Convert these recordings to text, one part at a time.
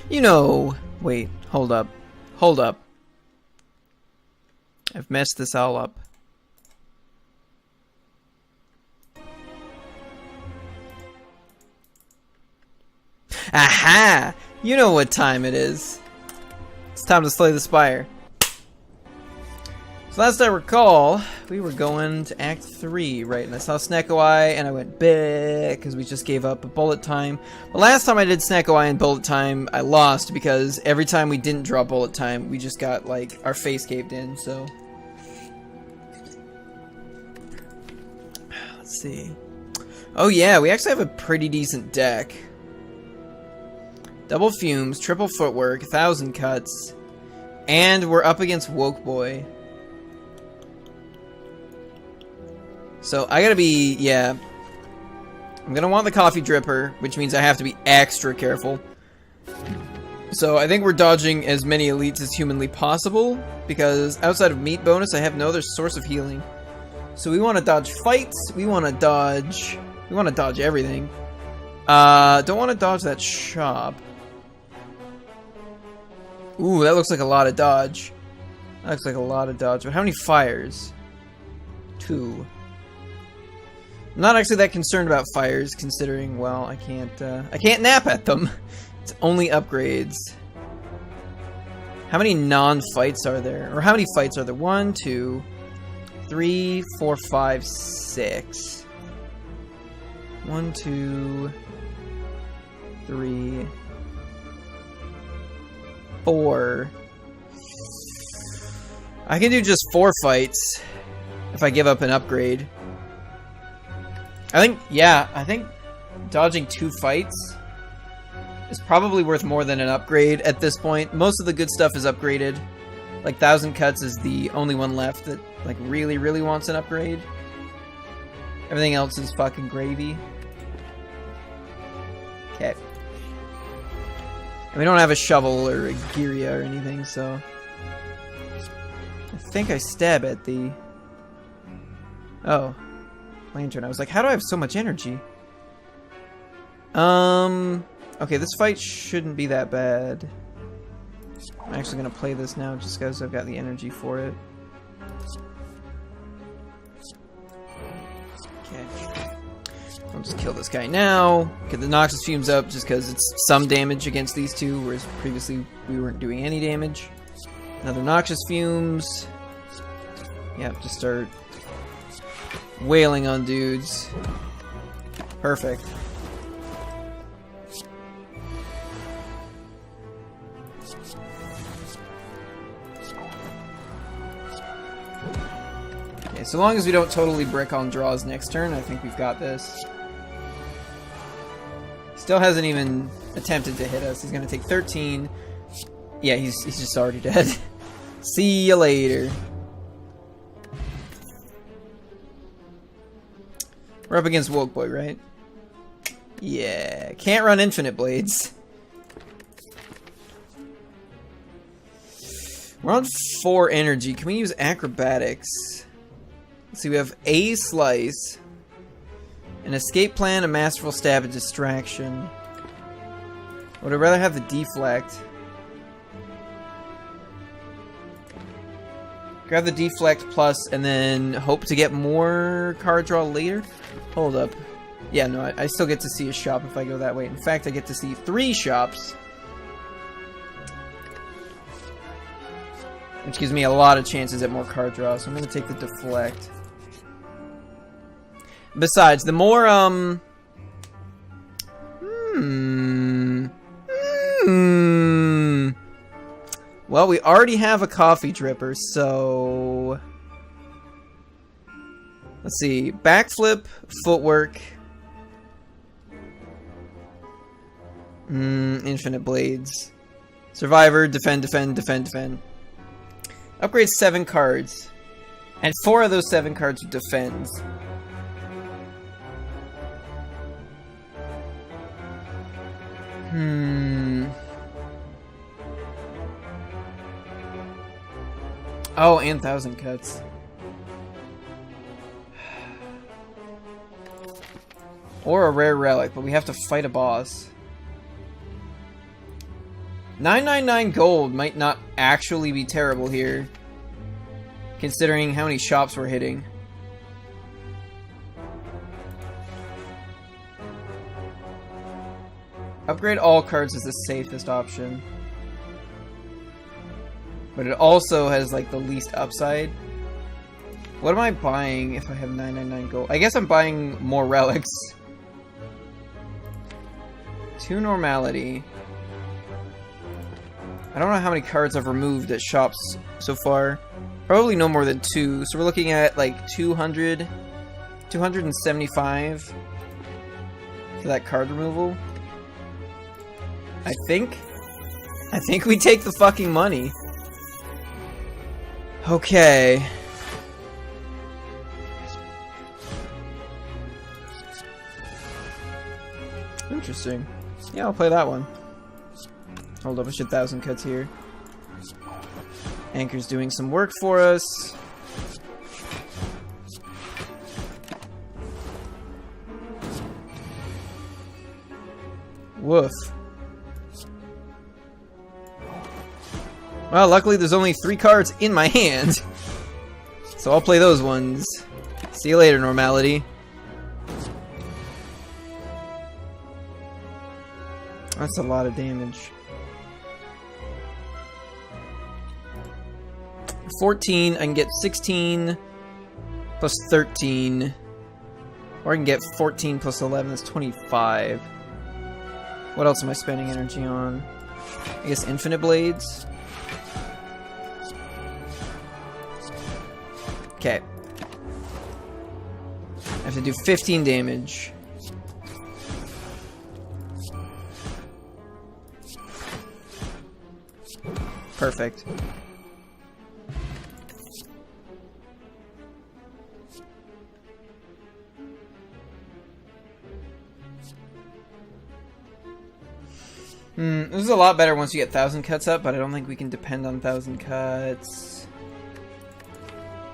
You know... Wait, hold up. Hold up. I've messed this all up. Aha! You know what time it is. It's time to slay the Spire. So last I recall, we were going to Act 3, right? And I saw Snacko-Eye, and I went bleh, because we just gave up a bullet time. But last time I did Snacko-Eye and bullet time, I lost, because every time we didn't draw bullet time, we just got, like, our face caved in, so... Let's see. Oh yeah, we actually have a pretty decent deck. Double fumes, triple footwork, 1,000 cuts, and we're up against Woke Boy. So I gotta be, yeah. I'm gonna want the coffee dripper, which means I have to be extra careful. So I think we're dodging as many elites as humanly possible, because outside of meat bonus, I have no other source of healing. So we want to dodge fights. We want to dodge everything. Don't want to dodge that shop. Ooh, that looks like a lot of dodge. That looks like a lot of dodge. But how many fires? 2. I'm not actually that concerned about fires, considering, well, I can't nap at them. It's only upgrades. How many non-fights are there? Or how many fights are there? 1, 2, 3, 4, 5, 6. 1, 2, 3, 4. I can do just 4 fights if I give up an upgrade. I think dodging 2 fights is probably worth more than an upgrade at this point. Most of the good stuff is upgraded. Like 1,000 cuts is the only one left that like really, really wants an upgrade. Everything else is fucking gravy. Okay. And we don't have a shovel or a Giria or anything, so... I think I stab at the... Oh. Lantern. I was like, how do I have so much energy? Okay, this fight shouldn't be that bad. I'm actually gonna play this now just because I've got the energy for it. Okay. I'll just kill this guy now. Get the Noxus Fumes up just because it's some damage against these two, whereas previously we weren't doing any damage. Another Noxus Fumes. Yep, just start wailing on dudes. Perfect. Okay, so long as we don't totally brick on draws next turn, I think we've got this. Still hasn't even attempted to hit us. He's gonna take 13. Yeah, he's just already dead. See you later. We're up against Woke Boy, right? Yeah. Can't run Infinite Blades. We're on 4 energy. Can we use Acrobatics? Let's see, we have a Slice, an Escape Plan, a Masterful Stab, a Distraction. Would I rather have the Deflect? Grab the Deflect plus and then hope to get more card draw later? Hold up. Yeah, no, I still get to see a shop if I go that way. In fact, I get to see 3 shops. Which gives me a lot of chances at more card draw, so I'm going to take the Deflect. Besides, the more, well, we already have a coffee dripper, so... Let's see. Backflip, footwork. Infinite blades. Survivor, defend, defend, defend, defend. Upgrade 7 cards. And 4 of those 7 cards are defends. Oh, and 1,000 cuts. Or a rare relic, but we have to fight a boss. 999 gold might not actually be terrible here, considering how many shops we're hitting. Upgrade all cards is the safest option. But it also has like the least upside. What am I buying if I have 999 gold? I guess I'm buying more relics. 2 normality. I don't know how many cards I've removed at shops so far. Probably no more than 2. So we're looking at like 200, 275 for that card removal. I think we take the fucking money. Okay. Interesting. Yeah, I'll play that one. Hold up, I should 1,000 cuts here. Anchor's doing some work for us. Woof. Well, luckily there's only 3 cards in my hand. So I'll play those ones. See you later, normality. That's a lot of damage. 14, I can get 16 plus 13. Or I can get 14 plus 11, that's 25. What else am I spending energy on? I guess infinite blades? Okay. I have to do 15 damage. Perfect. This is a lot better once you get 1,000 cuts up, but I don't think we can depend on 1,000 cuts.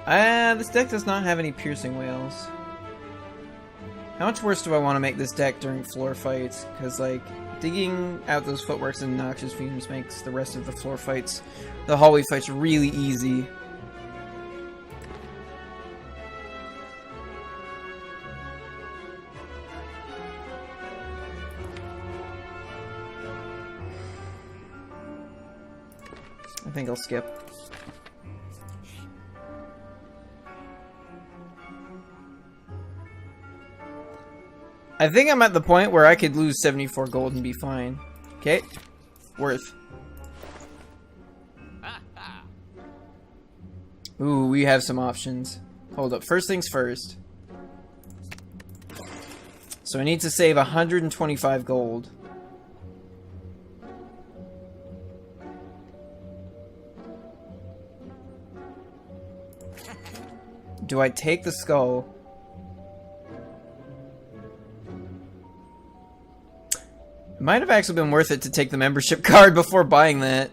This deck does not have any piercing whales. How much worse do I want to make this deck during floor fights? Because, like, digging out those footworks and noxious fumes makes the rest of the floor fights, the hallway fights, really easy. I think I'll skip. I think I'm at the point where I could lose 74 gold and be fine. Okay. Worth. Ooh, we have some options. Hold up. First things first. So I need to save 125 gold. Do I take the skull? It might have actually been worth it to take the membership card before buying that.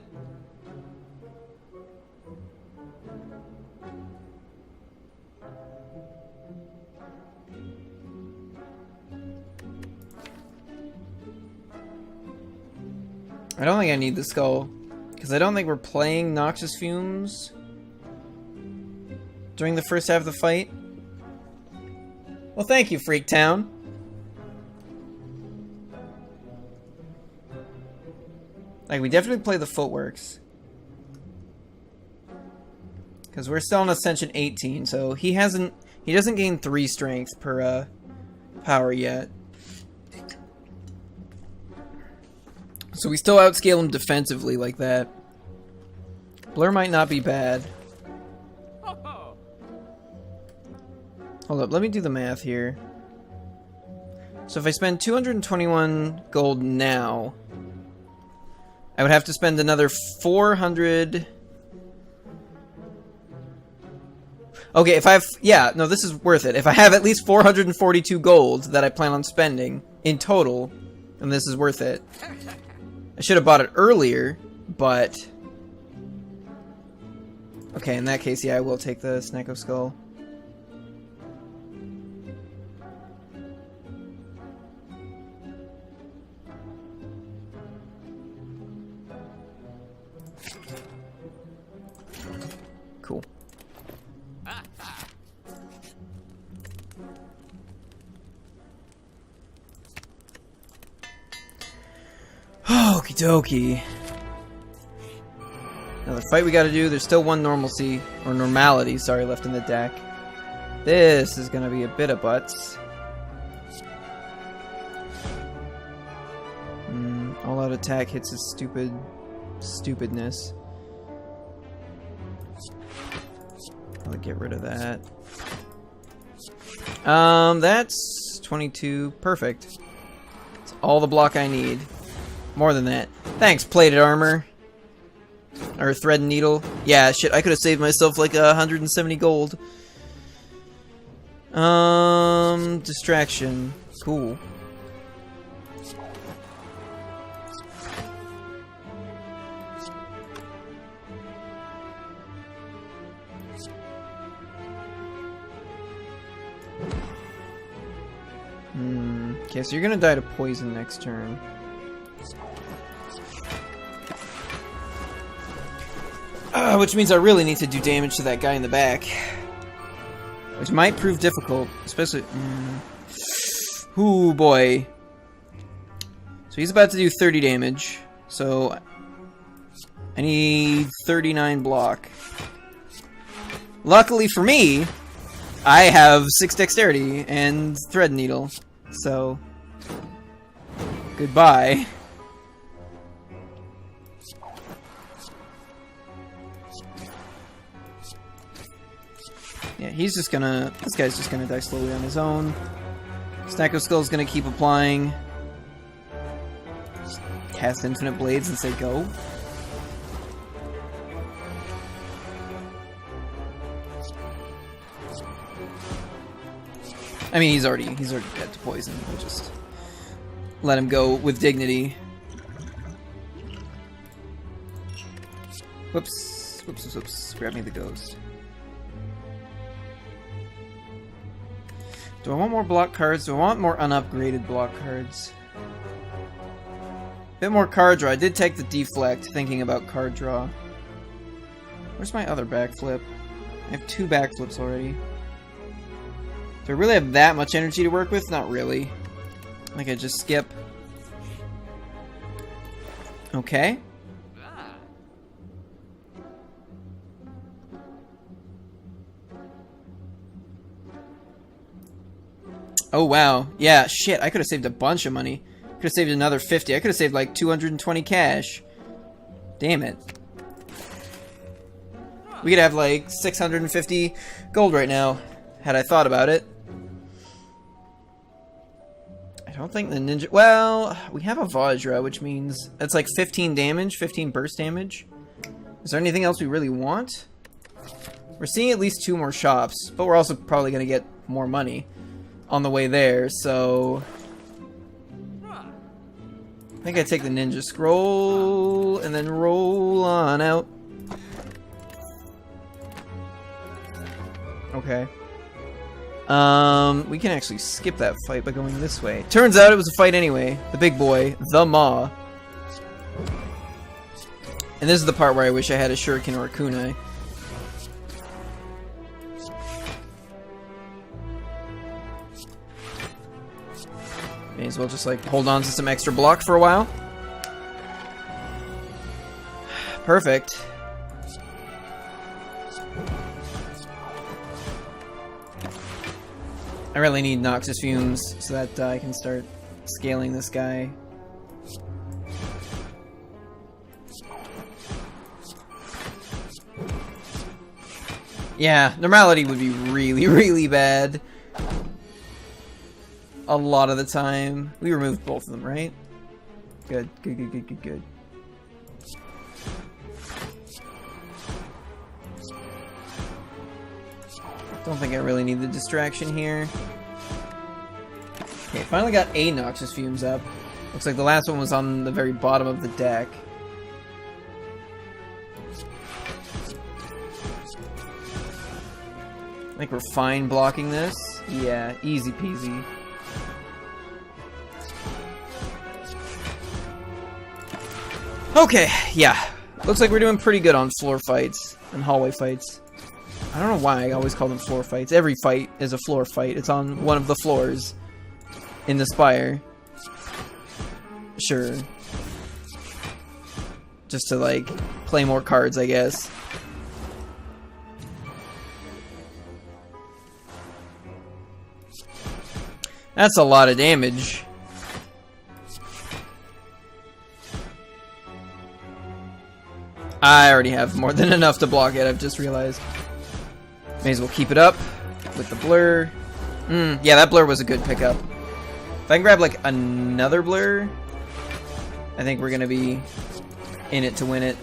I don't think I need the skull, because I don't think we're playing Noxious Fumes during the first half of the fight. Well, thank you, Freaktown. Like, we definitely play the footworks. Because we're still on Ascension 18, so he doesn't gain 3 strength per power yet. So we still outscale him defensively like that. Blur might not be bad. Hold up, let me do the math here. So if I spend 221 gold now, I would have to spend another 400... Okay, if I have... Yeah, no, this is worth it. If I have at least 442 gold that I plan on spending in total, then this is worth it. I should have bought it earlier, but... Okay, in that case, yeah, I will take the Snecko Skull. Cool. Okie dokie. Another fight we gotta do. There's still one normalcy, or normality, sorry, left in the deck. This is gonna be a bit of butts. All out attack hits his stupidness. I'll get rid of that. That's 22. Perfect. It's all the block I need. More than that. Thanks, plated armor. Or thread and needle. Yeah, shit, I could have saved myself like 170 gold. Distraction. Cool. Okay, so you're gonna die to poison next turn. Which means I really need to do damage to that guy in the back. Which might prove difficult, especially... Ooh, boy. So he's about to do 30 damage. So I need 39 block. Luckily for me, I have 6 dexterity and thread needle. So goodbye. Yeah, he's just gonna... This guy's just gonna die slowly on his own. Stack of Skull's gonna keep applying. Just cast Infinite Blades and say go. I mean, he's already dead to poison. We'll just let him go with dignity. Whoops. Whoops, whoops. Grab me the ghost. Do I want more block cards? Do I want more unupgraded block cards? Bit more card draw. I did take the deflect, thinking about card draw. Where's my other backflip? I have 2 backflips already. Do I really have that much energy to work with? Not really. Like I just skip. Okay. Oh wow. Yeah, shit, I could have saved a bunch of money. Could have saved another 50. I could have saved like 220 cash. Damn it. We could have like 650 gold right now, had I thought about it. I don't think the ninja... Well, we have a Vajra, which means it's like 15 damage, 15 burst damage. Is there anything else we really want? We're seeing at least 2 more shops, but we're also probably going to get more money on the way there, so... I think I take the ninja scroll and then roll on out. Okay. We can actually skip that fight by going this way. Turns out it was a fight anyway. The big boy, the Maw. And this is the part where I wish I had a shuriken or a kunai. May as well just like hold on to some extra block for a while. Perfect. I really need Noxus Fumes so that I can start scaling this guy. Yeah, normality would be really, really bad. A lot of the time. We removed both of them, right? Good, good, good, good, good, good. Don't think I really need the distraction here. Okay, finally got a Noxus Fumes up. Looks like the last one was on the very bottom of the deck. I think we're fine blocking this. Yeah, easy peasy. Okay, yeah. Looks like we're doing pretty good on floor fights and hallway fights. I don't know why I always call them floor fights. Every fight is a floor fight. It's on one of the floors in the Spire. Sure. Just to, like, play more cards, I guess. That's a lot of damage. I already have more than enough to block it, I've just realized. May as well keep it up with the blur. Yeah, that blur was a good pickup. If I can grab, like, another blur, I think we're gonna be in it to win it.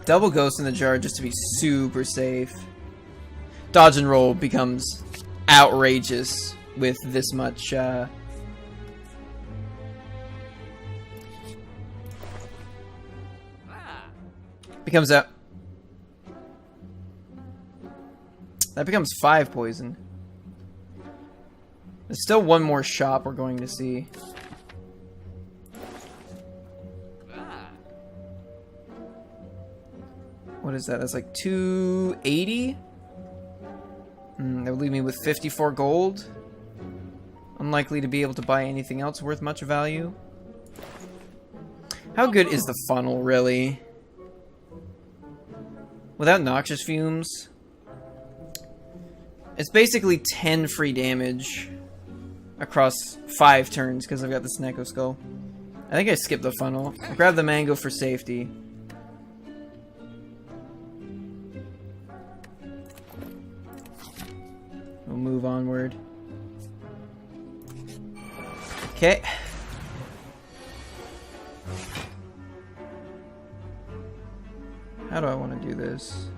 Double ghost in the jar just to be super safe. Dodge and roll becomes outrageous with this much, becomes out. That becomes 5 poison. There's still one more shop we're going to see. What is that? That's like 280? That would leave me with 54 gold. Unlikely to be able to buy anything else worth much value. How good is the funnel, really? Without noxious fumes, it's basically 10 free damage across 5 turns because I've got the Snecko Skull. I think I skipped the funnel. I'll grab the mango for safety. We'll move onward. Okay. How do I want to do this?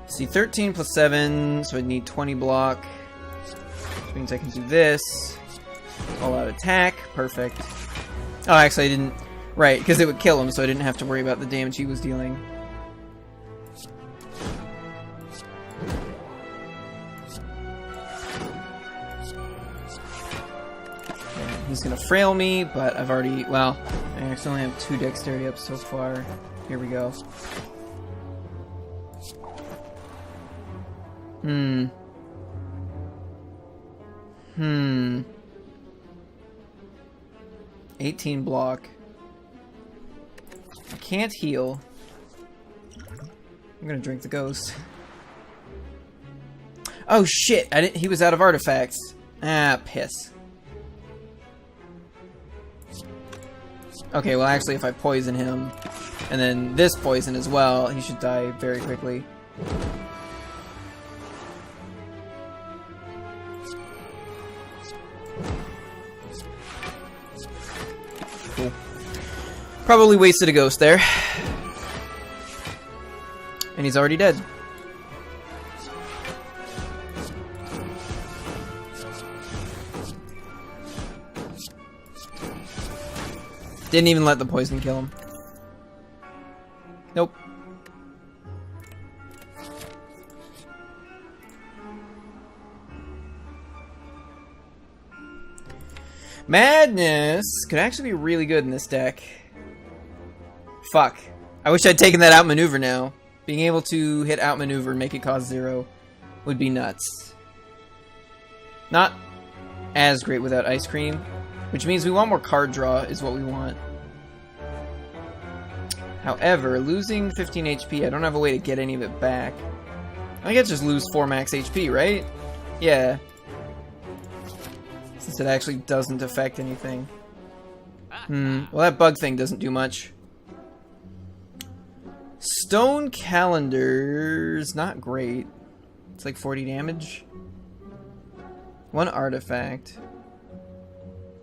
See, 13 plus 7, so I'd need 20 block. Which means I can do this. All out attack. Perfect. Oh, actually I didn't... Right, because it would kill him, so I didn't have to worry about the damage he was dealing. He's gonna frail me, but I've already... Well, I actually only have 2 dexterity up so far. Here we go. 18 block. I can't heal. I'm gonna drink the ghost. Oh shit! I didn't. He was out of artifacts. Ah, piss. Okay, well actually if I poison him, and then this poison as well, he should die very quickly. Cool. Probably wasted a ghost there. And he's already dead. Didn't even let the poison kill him. Nope. Madness could actually be really good in this deck. Fuck. I wish I'd taken that outmaneuver now. Being able to hit outmaneuver and make it cost 0 would be nuts. Not as great without ice cream, which means we want more card draw is what we want. However, losing 15 HP, I don't have a way to get any of it back. I guess just lose 4 max HP, right? Yeah. Since it actually doesn't affect anything. Well, that bug thing doesn't do much. Stone Calendar's not great. It's like 40 damage. 1 artifact.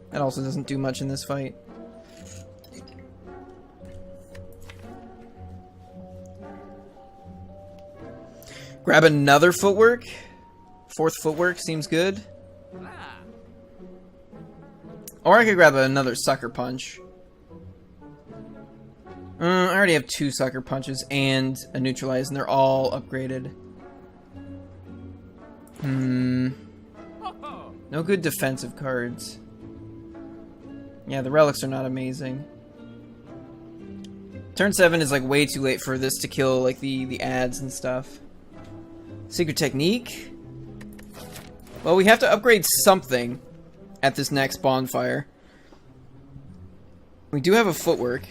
That also doesn't do much in this fight. Grab another footwork. 4th footwork seems good. Or I could grab another sucker punch. I already have 2 sucker punches and a neutralize, and they're all upgraded. No good defensive cards. Yeah, the relics are not amazing. Turn 7 is like way too late for this to kill like the ads and stuff. Secret technique. Well, we have to upgrade something at this next bonfire. We do have a footwork.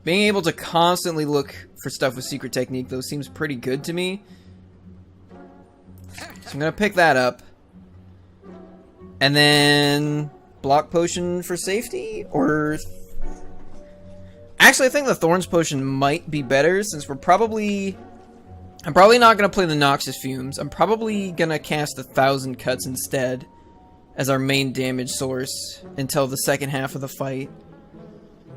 Being able to constantly look for stuff with secret technique, though, seems pretty good to me. So I'm gonna pick that up. And then block potion for safety? Or... Actually, I think the Thorns potion might be better, since we're probably... I'm probably not gonna play the Noxious Fumes. I'm probably gonna cast 1,000 Cuts instead as our main damage source until the second half of the fight.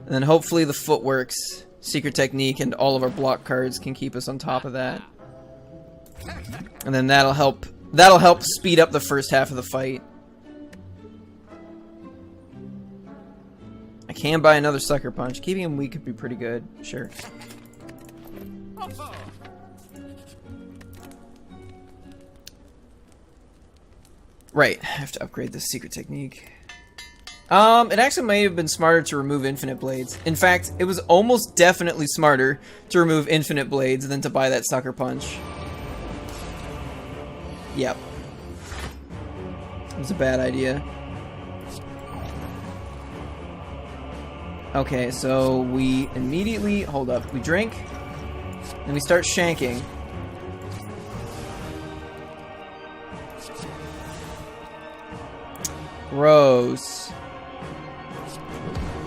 And then hopefully the Footworks, Secret Technique, and all of our block cards can keep us on top of that. And then that'll help speed up the first half of the fight. I can buy another Sucker Punch. Keeping him weak could be pretty good. Sure. Right, I have to upgrade this Secret Technique. It actually may have been smarter to remove Infinite Blades. In fact, it was almost definitely smarter to remove Infinite Blades than to buy that Sucker Punch. Yep. It was a bad idea. Okay, so we immediately... Hold up. We drink, and we start shanking. Gross.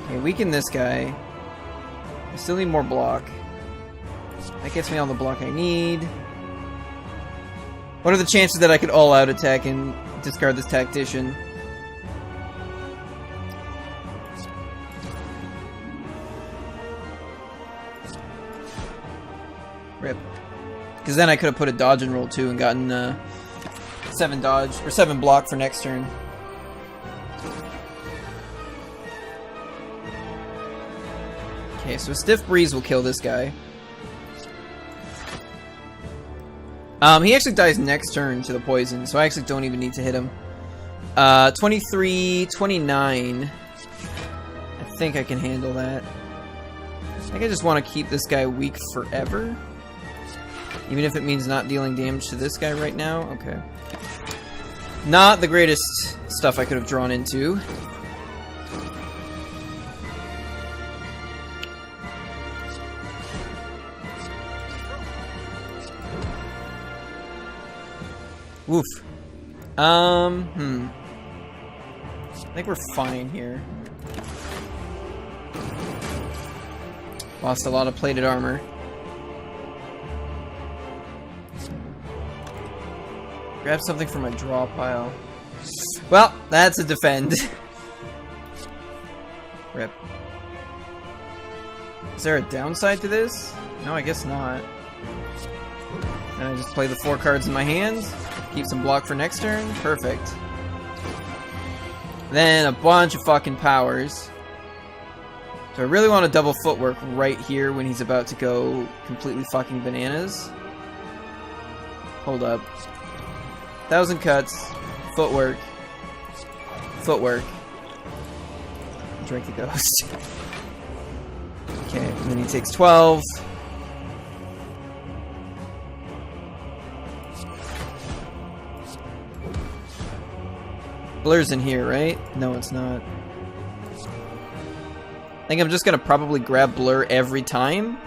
Okay, weaken this guy. I still need more block. That gets me all the block I need. What are the chances that I could all-out attack and discard this Tactician? Rip. Because then I could have put a dodge and roll too and gotten 7 dodge or 7 block for next turn. Okay, so a Stiff Breeze will kill this guy. He actually dies next turn to the poison, so I actually don't even need to hit him. 23, 29. I think I can handle that. I think I just want to keep this guy weak forever. Even if it means not dealing damage to this guy right now. Okay. Not the greatest stuff I could have drawn into. Woof. I think we're fine here. Lost a lot of plated armor. Grab something from my draw pile. Well, that's a defend. Rip. Is there a downside to this? No, I guess not. And I just play the 4 cards in my hands. Keep some block for next turn. Perfect. Then a bunch of fucking powers. So I really want to double footwork right here when he's about to go completely fucking bananas. Hold up. 1,000 cuts. Footwork. Footwork. Drink the ghost. Okay, and then he takes 12. Blur's in here, right? No, it's not. I think I'm just gonna probably grab Blur every time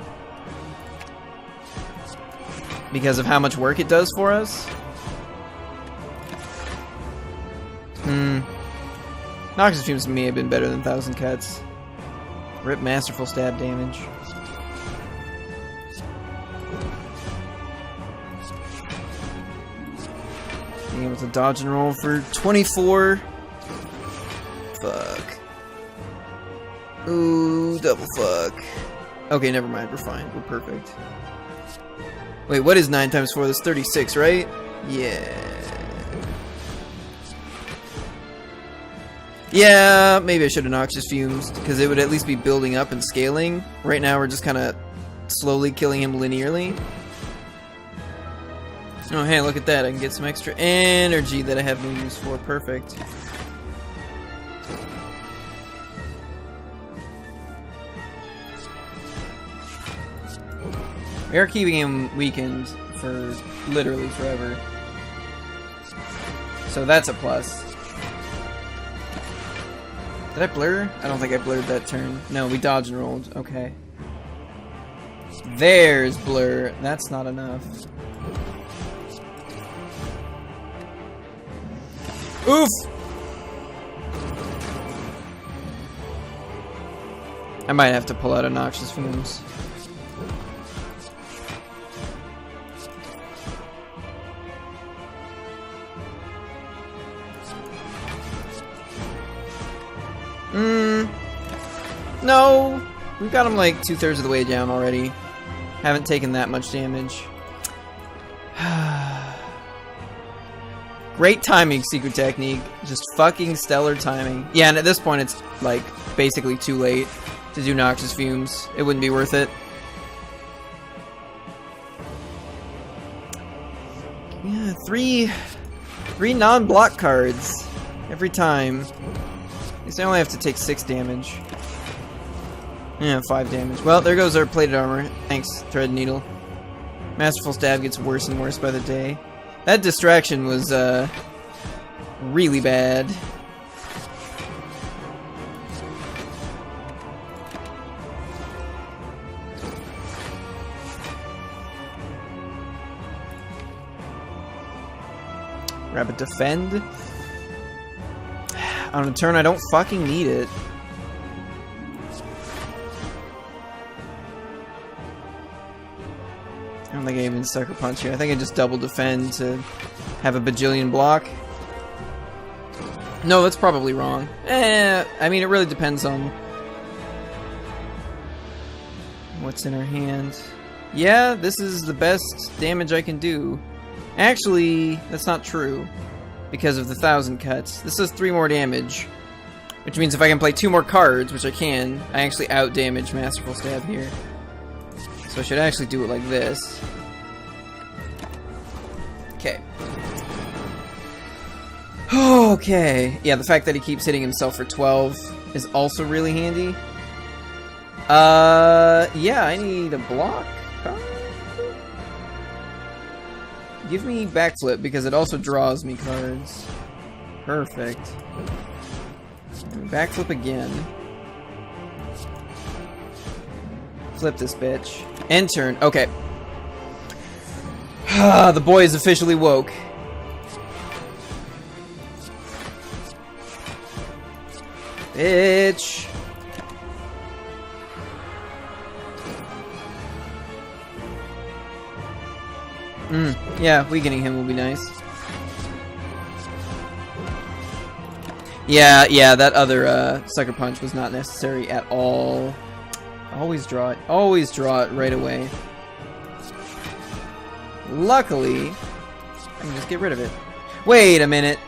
because of how much work it does for us. Noxious Fumes may have been better than 1,000 Cuts. Rip Masterful Stab damage. Being able to dodge and roll for 24. Fuck. Ooh, double fuck. Okay, never mind. We're fine. We're perfect. Wait, what is 9 times 4? That's 36, right? Yeah. Yeah, maybe I should have noxious fumes, because it would at least be building up and scaling. Right now we're just kind of slowly killing him linearly. Oh hey, look at that, I can get some extra energy that I have no use for. Perfect. We are keeping him weakened for literally forever. So that's a plus. Did I blur? I don't think I blurred that turn. No, we dodge and rolled. Okay. There's blur. That's not enough. Oof! I might have to pull out a noxious fumes. No! We've got him like 2/3 of the way down already. Haven't taken that much damage. Great timing, secret technique. Just fucking stellar timing. Yeah, and at this point it's like basically too late to do noxious fumes. It wouldn't be worth it. Yeah, three non-block cards every time. At least I only have to take 6 damage. Yeah, 5 damage. Well, there goes our plated armor. Thanks, Thread Needle. Masterful Stab gets worse and worse by the day. That distraction was, really bad. Rabbit defend. On a turn I don't fucking need it. I don't think I even sucker punch here. I think I just double defend to have a bajillion block. No, that's probably wrong. I mean, it really depends on what's in our hand. Yeah, this is the best damage I can do. Actually, that's not true. Because of the 1,000 cuts. This does 3 more damage. Which means if I can play 2 more cards, which I can, I actually out-damage Masterful Stab here. So I should actually do it like this. Okay. Okay. Yeah, the fact that he keeps hitting himself for 12 is also really handy. Yeah, I need a block card. Give me backflip because it also draws me cards. Perfect. Backflip again. Flip this bitch. End turn. Okay. The boy is officially woke. Bitch. Yeah, weakening him will be nice. Yeah, that other sucker punch was not necessary at all. Always draw it right away. Luckily, I can just get rid of it. Wait a minute.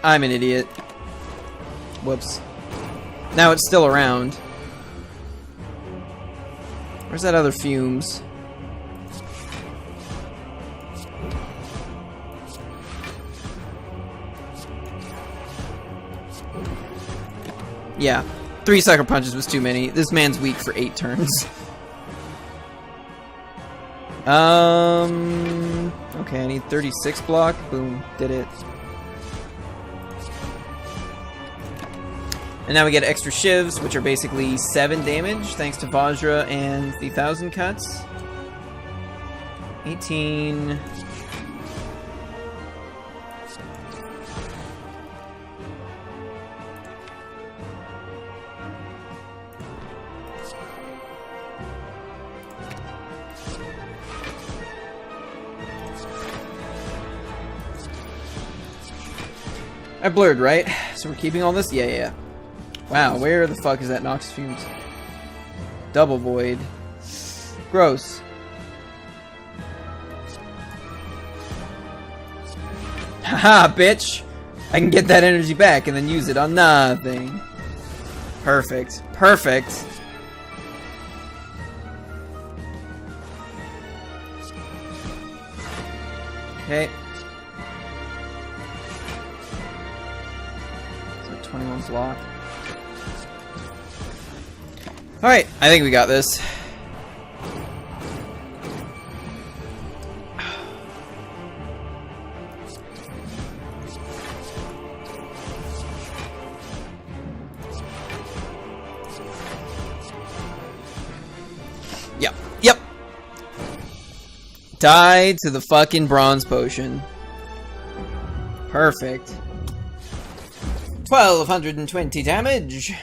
I'm an idiot. Whoops. Now it's still around. Where's that other fumes? Yeah, 3 sucker punches was too many. This man's weak for 8 turns. Okay, I need 36 block. Boom, did it. And now we get extra shivs, which are basically 7 damage, thanks to Vajra and the 1,000 cuts. 18... I blurred, right? So we're keeping all this? Yeah. Wow, where the fuck is that Nox Fumes? Double Void. Gross. Haha, bitch! I can get that energy back and then use it on nothing. Perfect. Perfect. Okay. So 21's locked. Alright, I think we got this. Yep. Die to the fucking bronze potion. Perfect. 1220 damage.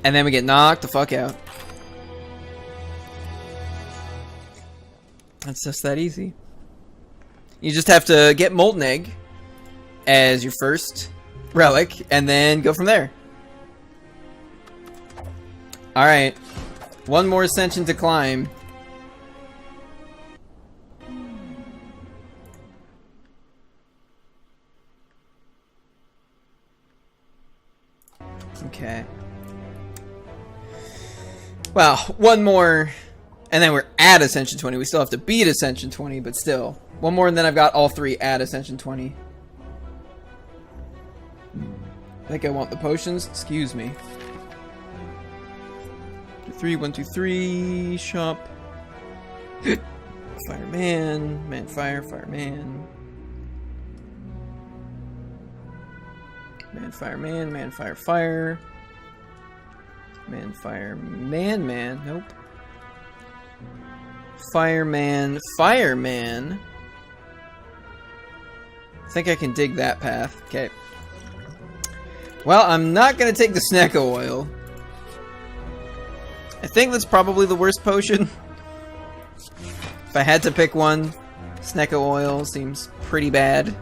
And then we get knocked the fuck out. That's just that easy. You just have to get Molten Egg as your first relic, and then go from there. Alright. One more ascension to climb. Okay. Well, one more, and then we're at Ascension 20. We still have to beat Ascension 20, but still. One more, and then I've got all three at Ascension 20. I think I want the potions. Excuse me. 3, 1, 2, 3. Shop. Fireman. Man, fire. Fireman. Man, fireman. Man, fire, fire. Man, fire, man. Nope. Fireman, fireman. I think I can dig that path. Okay. Well, I'm not gonna take the Snecko oil. I think that's probably the worst potion. If I had to pick one, Snecko oil seems pretty bad.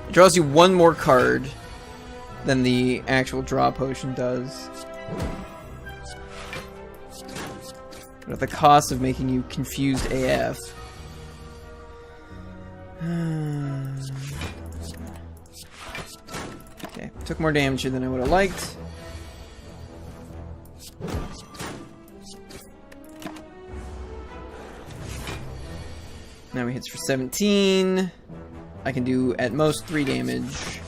It draws you one more card than the actual draw potion does. But at the cost of making you confused AF. Okay, took more damage here than I would have liked. Now he hits for 17. I can do at most 3 damage.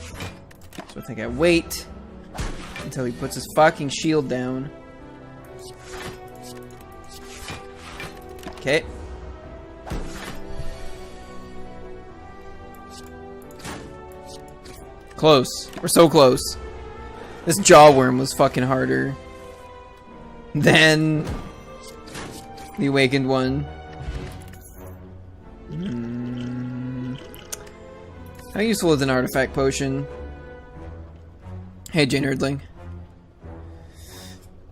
So I think I wait until he puts his fucking shield down. Okay. Close. We're so close. This Jawworm was fucking harder than the Awakened one. How useful is an artifact potion? Hey, Jane Nerdling.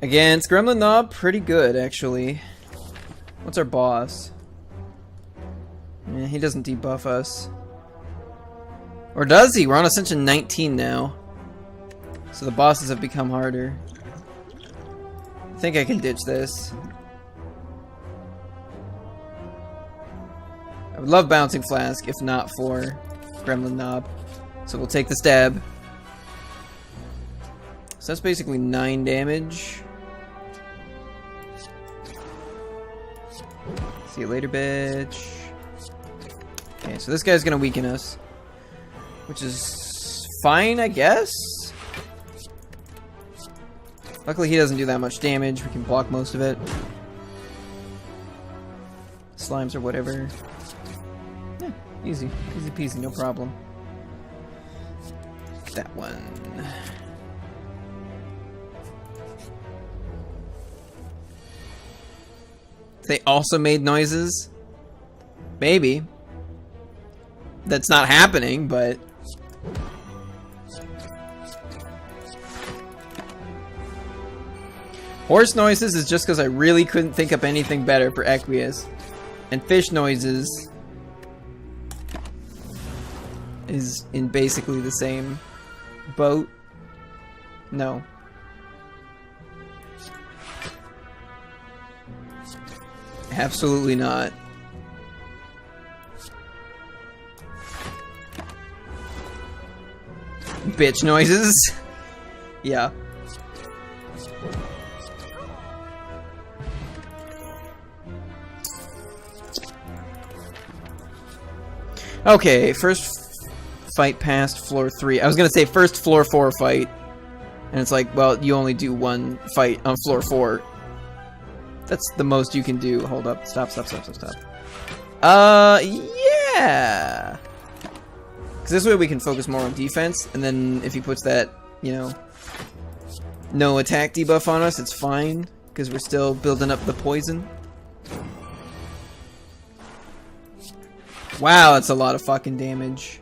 Against Gremlin Knob, pretty good, actually. What's our boss? Yeah, he doesn't debuff us. Or does he? We're on Ascension 19 now. So the bosses have become harder. I think I can ditch this. I would love Bouncing Flask if not for Gremlin Knob. So we'll take the stab. So that's basically 9 damage. See you later, bitch. Okay, so this guy's gonna weaken us. Which is fine, I guess? Luckily he doesn't do that much damage. We can block most of it. Slimes or whatever. Yeah, easy. Easy peasy, no problem. That one. They also made noises? Maybe. That's not happening, but... Horse noises is just because I really couldn't think up anything better for Equius. And fish noises is in basically the same boat. No. Absolutely not. Bitch noises. Yeah. Okay, first fight past floor 3. I was gonna say first floor 4 fight. And it's like, well, you only do one fight on floor 4. That's the most you can do. Hold up. Stop. Yeah. Because this way we can focus more on defense. And then if he puts that, you know, no attack debuff on us, it's fine. Because we're still building up the poison. Wow, that's a lot of fucking damage.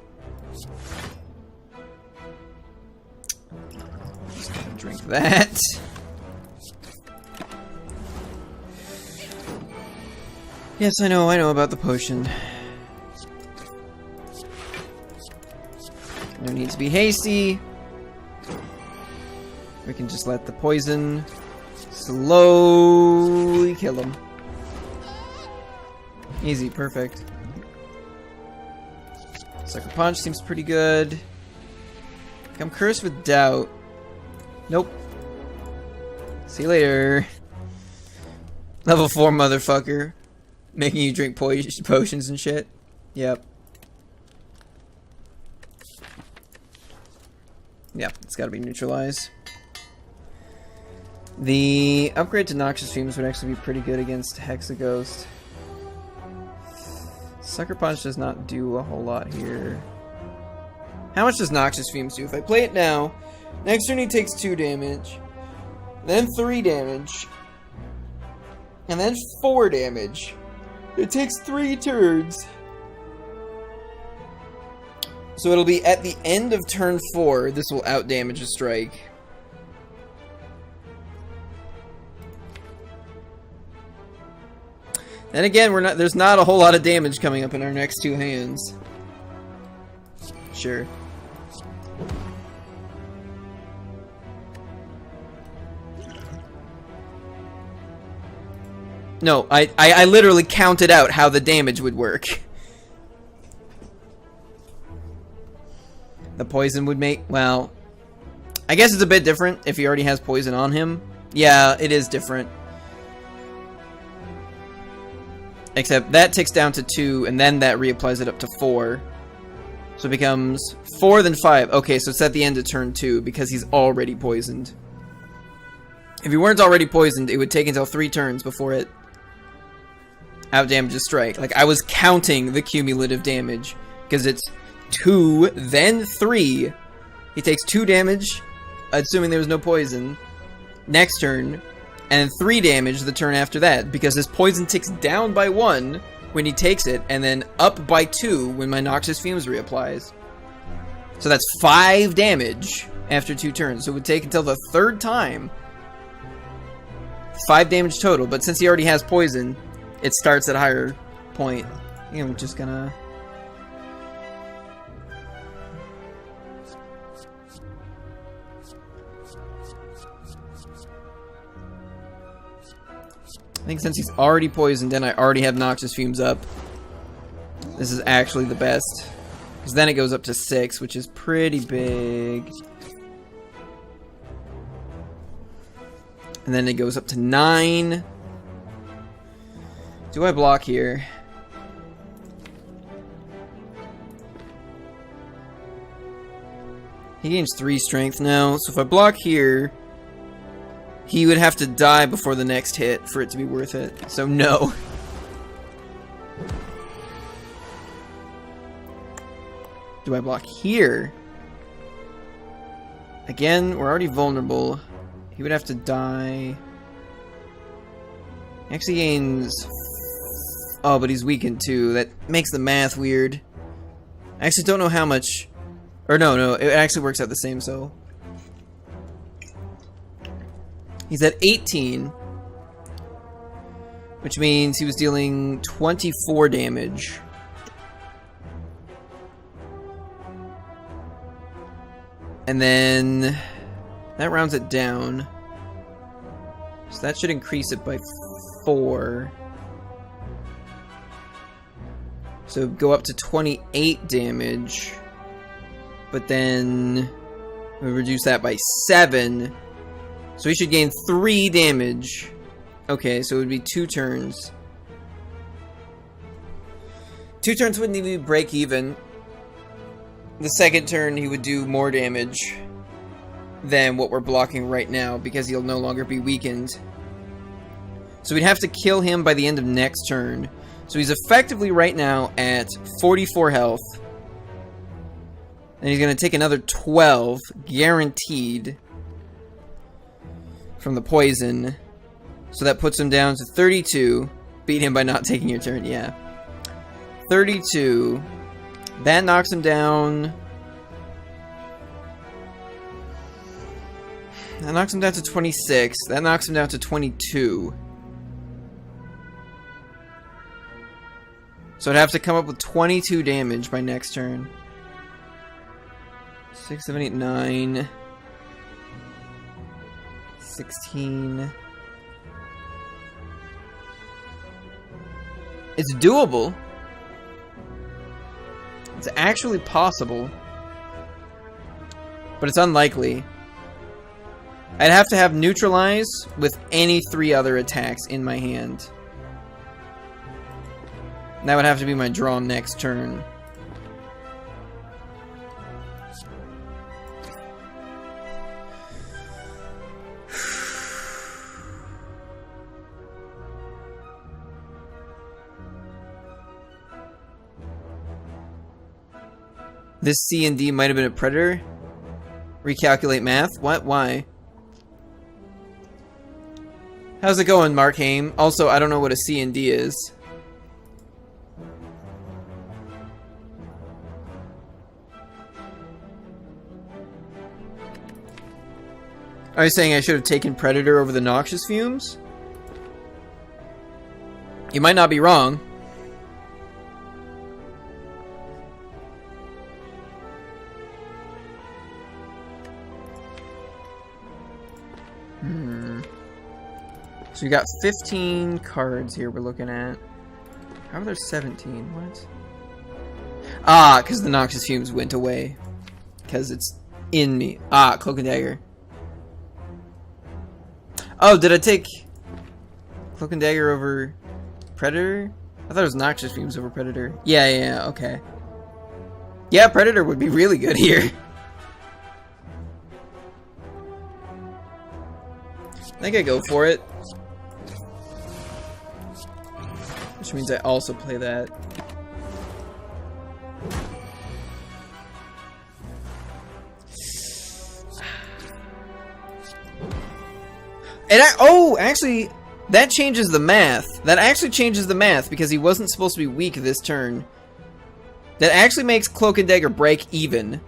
Just gonna drink that. Yes, I know about the potion. No need to be hasty. We can just let the poison slowly kill him. Easy, perfect. Sucker Punch seems pretty good. I'm cursed with doubt. Nope. See you later. Level 4 motherfucker. Making you drink potions and shit. Yep. Yep, it's gotta be neutralized. The upgrade to Noxious Fumes would actually be pretty good against Hexaghost. Sucker Punch does not do a whole lot here. How much does Noxious Fumes do? If I play it now, next turn he takes 2 damage, then 3 damage, and then 4 damage. It takes 3 turns. So it'll be at the end of turn 4, this will outdamage a strike. Then again, there's not a whole lot of damage coming up in our next 2 hands. Sure. No, I literally counted out how the damage would work. The poison would make, well, I guess it's a bit different if he already has poison on him. Yeah, it is different. Except that ticks down to 2, and then that reapplies it up to 4. So it becomes 4, then 5. Okay, so it's at the end of turn 2, because he's already poisoned. If he weren't already poisoned, it would take until 3 turns before it outdamages strike. Like, I was counting the cumulative damage, because it's 2, then 3. He takes 2 damage, assuming there was no poison, next turn, and 3 damage the turn after that, because his poison ticks down by 1 when he takes it, and then up by 2 when my Noxious Fumes reapplies. So that's 5 damage after 2 turns, so it would take until the 3rd time. 5 damage total, but since he already has poison, it starts at a higher point. I think I'm just gonna... I think since he's already poisoned and I already have Noxious Fumes up, this is actually the best. Because then it goes up to 6, which is pretty big. And then it goes up to 9. Do I block here? He gains 3 strength now, so if I block here, he would have to die before the next hit for it to be worth it. So no. Do I block here? Again, we're already vulnerable. He would have to die. He actually gains... Oh, but he's weakened too. That makes the math weird. I actually don't know how much... Or no, it actually works out the same, so... He's at 18, which means he was dealing 24 damage. And then that rounds it down. So that should increase it by 4. So go up to 28 damage. But then we reduce that by 7. So we should gain 3 damage. Okay, so it would be 2 turns. 2 turns wouldn't even break even. The second turn he would do more damage than what we're blocking right now because he'll no longer be weakened. So we'd have to kill him by the end of next turn. So he's effectively right now at 44 health. And he's going to take another 12, guaranteed, from the poison. So that puts him down to 32. Beat him by not taking your turn, yeah. 32. That knocks him down. That knocks him down to 26. That knocks him down to 22. So I'd have to come up with 22 damage by next turn. 6, 7, 8, 9. 16. It's doable. It's actually possible. But it's unlikely. I'd have to have neutralize with any 3 other attacks in my hand. And that would have to be my draw next turn. This C and D might have been a predator. Recalculate math? What? Why? How's it going, Mark Haim? Also, I don't know what a C and D is. Are you saying I should have taken Predator over the Noxious Fumes? You might not be wrong. So we got 15 cards here we're looking at. How are there 17? What? Ah, because the Noxious Fumes went away. Because it's in me. Ah, Cloak and Dagger. Oh, did I take Cloak and Dagger over Predator? I thought it was Noxious Fumes over Predator. Yeah, okay. Yeah, Predator would be really good here. I think I go for it. Which means I also play that. And oh, actually, that changes the math. That actually changes the math because he wasn't supposed to be weak this turn. That actually makes Cloak and Dagger break even.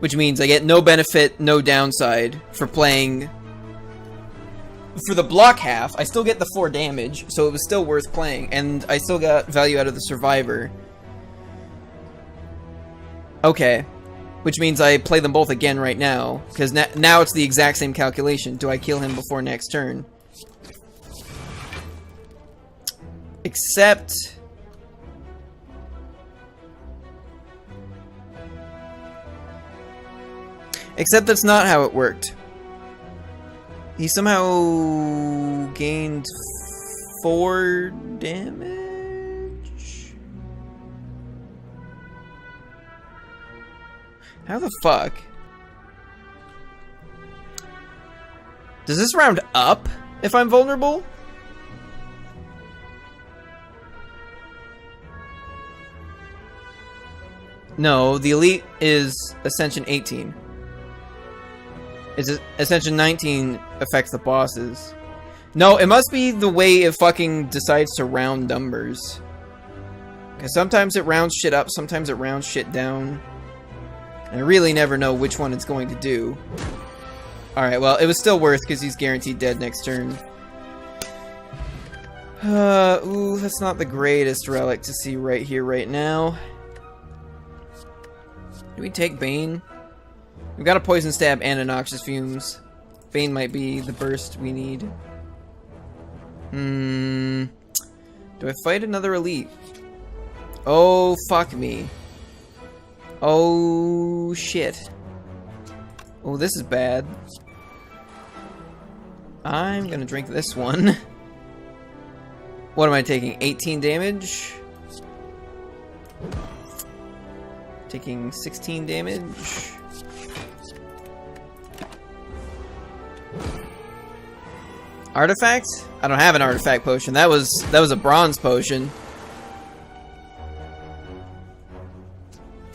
Which means I get no benefit, no downside for playing. For the block half, I still get the 4 damage, so it was still worth playing, and I still got value out of the Survivor. Okay. Which means I play them both again right now, because now it's the exact same calculation. Do I kill him before next turn? Except... Except that's not how it worked. He somehow gained 4 damage? How the fuck? Does this round up if I'm vulnerable? No, the elite is Ascension 18. Ascension 19 affects the bosses. No, it must be the way it fucking decides to round numbers. Because sometimes it rounds shit up, sometimes it rounds shit down. And I really never know which one it's going to do. Alright, well, it was still worth because he's guaranteed dead next turn. Ooh, that's not the greatest relic to see right here, right now. Do we take Bane? We've got a Poison Stab and a Noxious Fumes. Bane might be the burst we need. Do I fight another elite? Oh, fuck me. Oh, shit. Oh, this is bad. I'm gonna drink this one. What am I taking? 18 damage? Taking 16 damage. Artifact? I don't have an artifact potion. That was a bronze potion.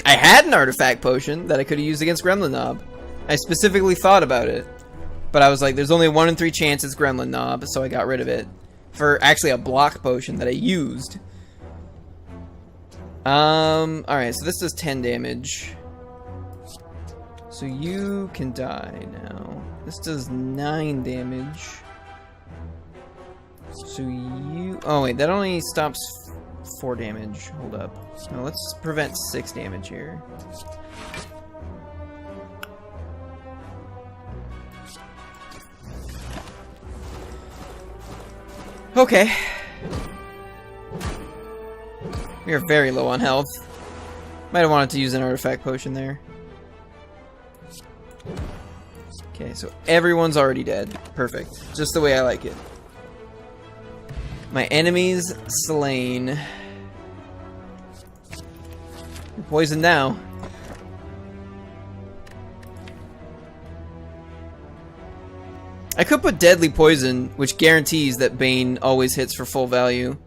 I had an artifact potion that I could have used against Gremlin Knob. I specifically thought about it. But I was like, there's only 1 in 3 chances Gremlin Knob, so I got rid of it. For actually a block potion that I used. Alright, so this does 10 damage. So you can die now. This does 9 damage. So you... Oh wait, that only stops 4 damage. Hold up. No, let's prevent 6 damage here. Okay. We are very low on health. Might have wanted to use an artifact potion there. Okay, so everyone's already dead. Perfect. Just the way I like it. My enemies slain. You're poisoned now. I could put Deadly Poison, which guarantees that Bane always hits for full value.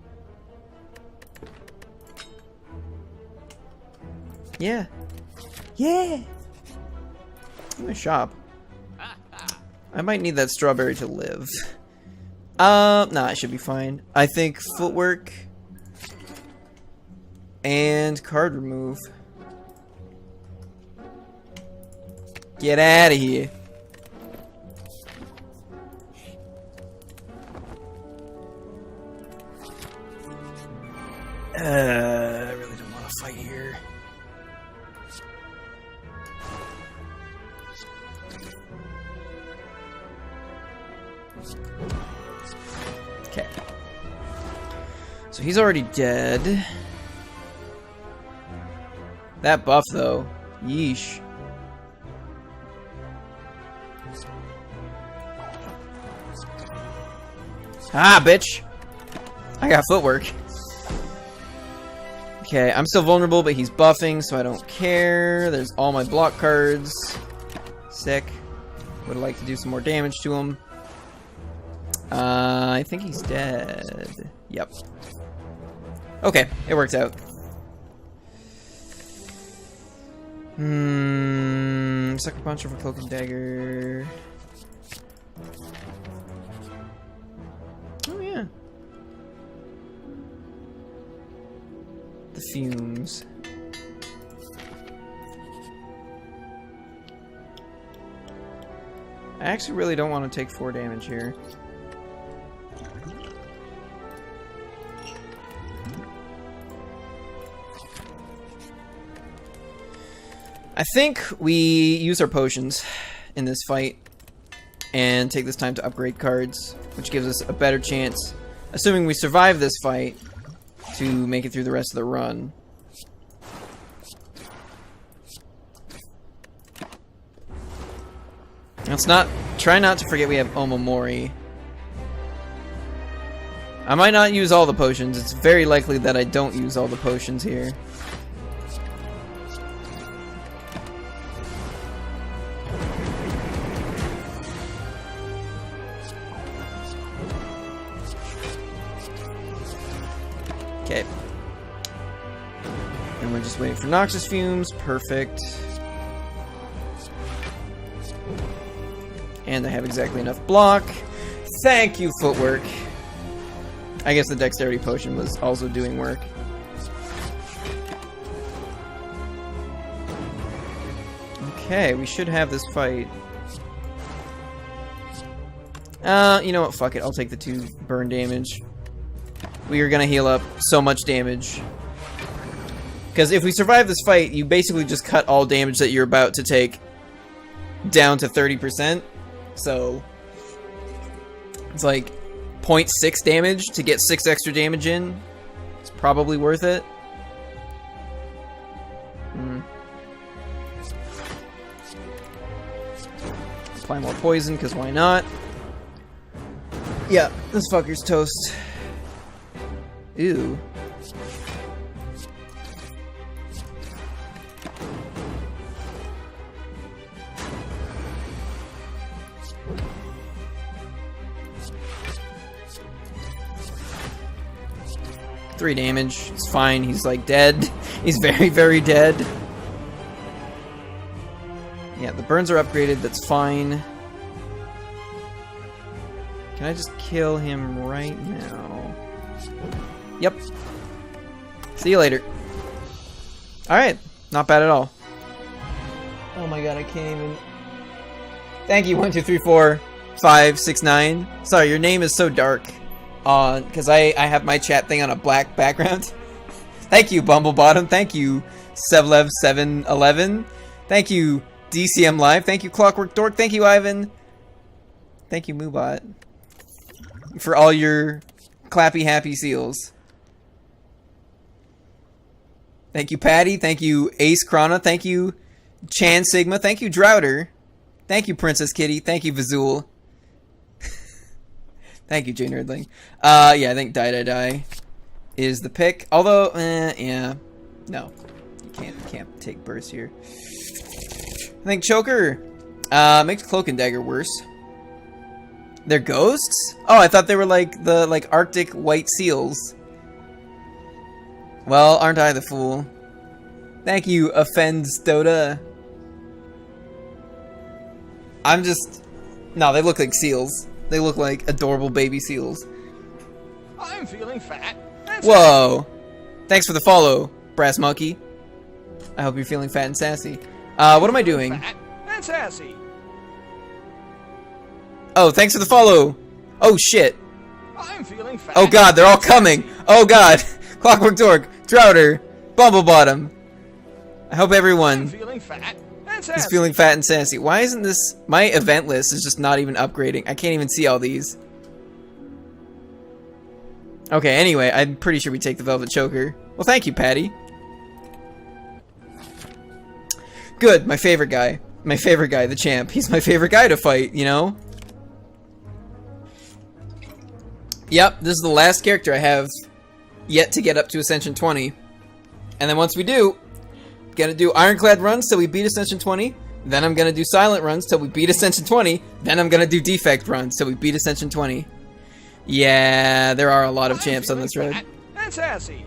Yeah. Yeah! In my shop. I might need that strawberry to live. Nah, I should be fine. I think footwork and card remove. Get out of here. I really don't want to fight here. Okay. So he's already dead. That buff, though. Yeesh. Ah, bitch! I got footwork. Okay, I'm still vulnerable, but he's buffing, so I don't care. There's all my block cards. Sick. Would like to do some more damage to him. I think he's dead. Yep. Okay, it worked out. Sucker Puncher for Cloak and Dagger. Oh, yeah. The fumes. I actually really don't want to take 4 damage here. I think we use our potions in this fight and take this time to upgrade cards, which gives us a better chance, assuming we survive this fight, to make it through the rest of the run. Try not to forget we have Omamori. I might not use all the potions. It's very likely that I don't use all the potions here. Okay. And we're just waiting for Noxious Fumes. Perfect. And I have exactly enough block. Thank you, footwork. I guess the dexterity potion was also doing work. Okay, we should have this fight. You know what? Fuck it. I'll take the 2 burn damage. We are gonna heal up so much damage. Because if we survive this fight, you basically just cut all damage that you're about to take down to 30%. So it's like 0.6 damage to get 6 extra damage in. It's probably worth it. Apply more poison, because why not? Yeah, this fucker's toast. Ew. Three damage. It's fine. He's like dead. He's very, very dead. Yeah, the burns are upgraded. That's fine. Can I just kill him right now? Yep. See you later. Alright. Not bad at all. Oh my god, I can't even... Thank you, 1, 2, 3, 4, 5, 6, 9. Sorry, your name is so dark. Because I have my chat thing on a black background. Thank you, Bumblebottom. Thank you, Sevlev711. Thank you, DCM Live. Thank you, Clockwork Dork. Thank you, Ivan. Thank you, Moobot. For all your clappy happy seals. Thank you, Patty. Thank you, Ace Krana. Thank you, Chan Sigma. Thank you, Droughter. Thank you, Princess Kitty. Thank you, Vazul. Thank you, Jay Nerdling. Yeah, I think Die is the pick. Although, yeah. No. You can't take burst here. I think Choker makes Cloak and Dagger worse. They're ghosts? Oh, I thought they were like the Arctic white seals. Well, aren't I the fool? Thank you, Offends Dota. I'm just... No, they look like seals. They look like adorable baby seals. I'm feeling fat. Whoa. Thanks for the follow, Brass Monkey. I hope you're feeling fat and sassy. What am I doing? Fat and sassy. Oh, thanks for the follow. Oh, shit. I'm feeling fat. Oh, God, they're all coming. Oh, God. Clockwork Dork, Droughter, Bumblebottom. I hope everyone feeling fat. He's feeling fat and sassy. Why isn't this... My event list is just not even upgrading. I can't even see all these. Okay, anyway, I'm pretty sure we take the Velvet Choker. Well, thank you, Patty. Good, my favorite guy. My favorite guy, the champ. He's my favorite guy to fight, you know? Yep, this is the last character I have yet to get up to Ascension 20. And then once we do... Gonna do Ironclad runs till we beat Ascension 20. Then I'm gonna do Silent runs till we beat Ascension 20. Then I'm gonna do Defect runs till we beat Ascension 20. Yeah, there are a lot of champs on this road. And sassy.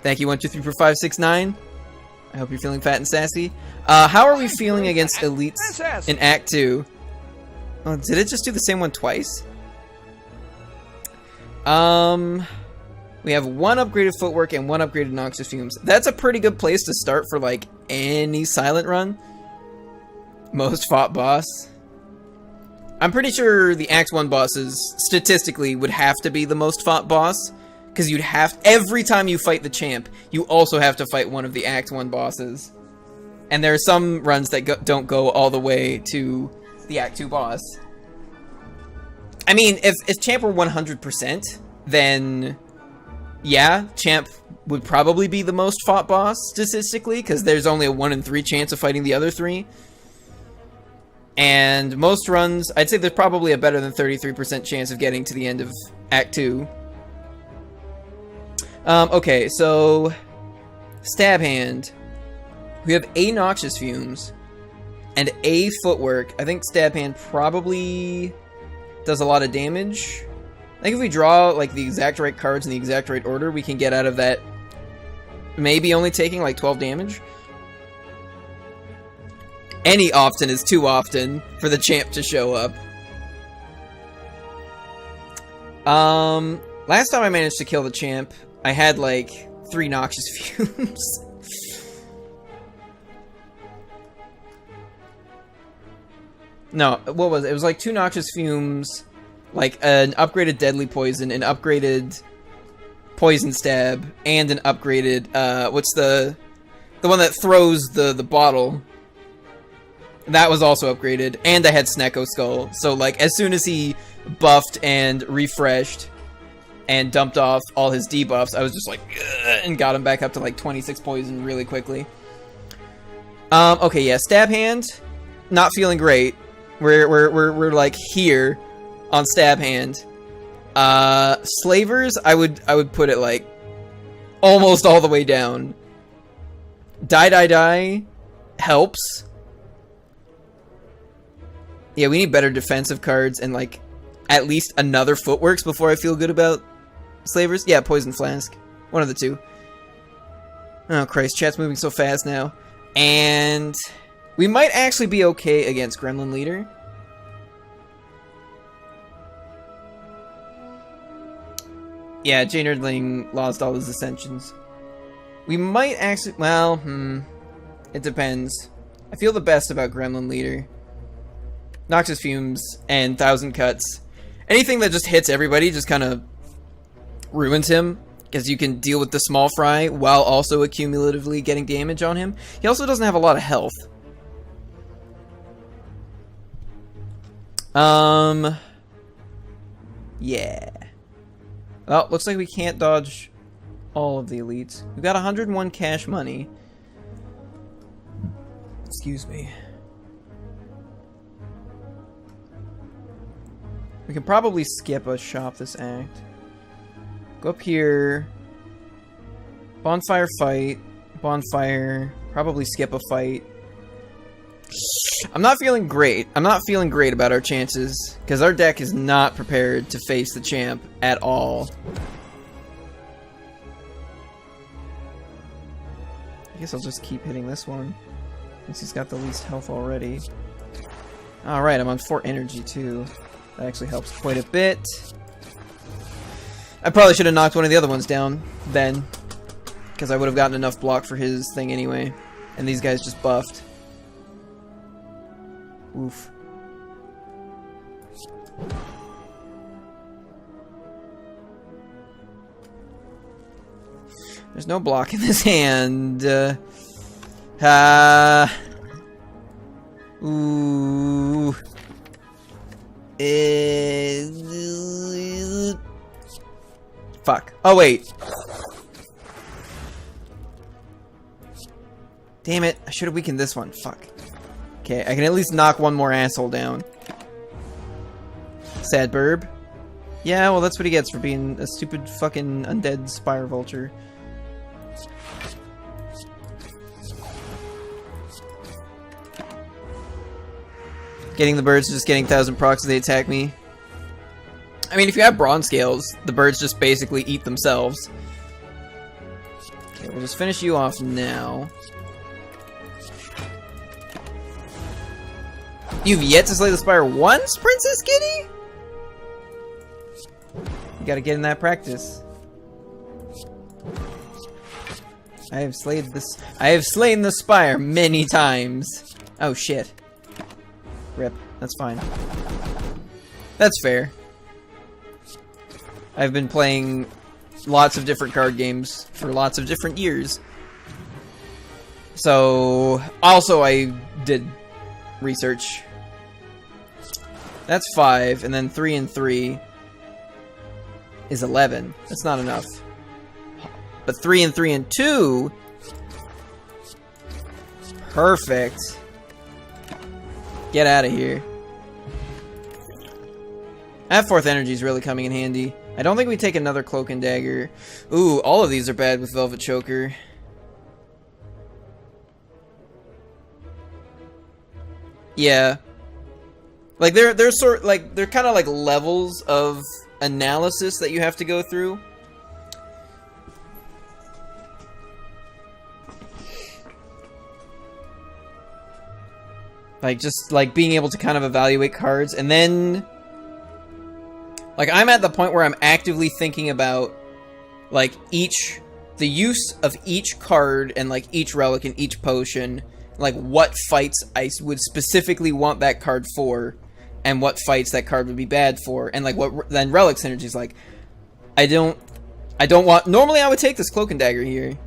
Thank you, 1, 2, 3, 4, 5, 6, 9. I hope you're feeling fat and sassy. How are we feeling against elites in Act 2? Oh, did it just do the same one twice? We have 1 upgraded footwork and 1 upgraded noxious fumes. That's a pretty good place to start for, like, any silent run. Most fought boss. I'm pretty sure the Act 1 bosses, statistically, would have to be the most fought boss. Because you'd have... Every time you fight the champ, you also have to fight one of the Act 1 bosses. And there are some runs that don't go all the way to the Act 2 boss. I mean, if champ were 100%, then... Yeah, champ would probably be the most fought boss, statistically, because there's only a 1 in 3 chance of fighting the other 3. And most runs, I'd say there's probably a better than 33% chance of getting to the end of Act 2. Okay, so... Stab Hand. We have A Noxious Fumes and A Footwork. I think Stab Hand probably does a lot of damage. I think if we draw, like, the exact right cards in the exact right order, we can get out of that maybe only taking, like, 12 damage. Any often is too often for the champ to show up. Last time I managed to kill the champ, I had, like, 3 Noxious Fumes. No, what was it? It was, like, 2 Noxious Fumes... Like, an upgraded Deadly Poison, an upgraded Poison Stab, and an upgraded, what's the one that throws the bottle? That was also upgraded, and I had Snecko Skull. So, like, as soon as he buffed and refreshed and dumped off all his debuffs, I was just like, ugh, and got him back up to, like, 26 poison really quickly. Okay, yeah, stab hand, not feeling great. We're like here on stab hand. Slavers, I would put it like almost all the way down. Die helps. Yeah, we need better defensive cards and like at least another footworks before I feel good about slavers. Yeah, poison flask. One of the two. Oh Christ, chat's moving so fast now. And we might actually be okay against Gremlin Leader. Yeah, Jay Nerdling lost all his ascensions. We might actually, well, it depends. I feel the best about Gremlin Leader. Noxious Fumes and 1,000 Cuts. Anything that just hits everybody just kind of ruins him, because you can deal with the small fry while also accumulatively getting damage on him. He also doesn't have a lot of health. Yeah. Well, looks like we can't dodge all of the elites. We've got 101 cash money. Excuse me. We can probably skip a shop this act. Go up here. Bonfire fight. Bonfire. Probably skip a fight. I'm not feeling great. I'm not feeling great about our chances, because our deck is not prepared to face the champ at all. I guess I'll just keep hitting this one, since he's got the least health already. Alright, I'm on 4 energy too. That actually helps quite a bit. I probably should have knocked one of the other ones down then, because I would have gotten enough block for his thing anyway. And these guys just buffed. Oof. There's no block in this hand. Ooh. Fuck. Oh, wait. Damn it. I should have weakened this one. Fuck. Okay, I can at least knock one more asshole down. Sad burb. Yeah, well, that's what he gets for being a stupid fucking undead Spire Vulture. Getting the birds, just getting 1,000 procs as they attack me. I mean, if you have bronze scales, the birds just basically eat themselves. Okay, we'll just finish you off now. You've yet to slay the Spire once, Princess Kitty? You gotta get in that practice. I have slain the Spire many times. Oh shit. Rip. That's fine. That's fair. I've been playing lots of different card games for lots of different years. So, also I did research. That's 5, and then 3 and 3 is 11. That's not enough. But 3 and 3 and 2... Perfect. Get out of here. That 4th energy is really coming in handy. I don't think we take another Cloak and Dagger. Ooh, all of these are bad with Velvet Choker. Yeah. Like they're kind of like levels of analysis that you have to go through. Like just like being able to kind of evaluate cards, and then like I'm at the point where I'm actively thinking about like the use of each card and like each relic and each potion, like what fights I would specifically want that card for, and what fights that card would be bad for, and like what then relic synergies. Like I don't want. Normally I would take this Cloak and Dagger here.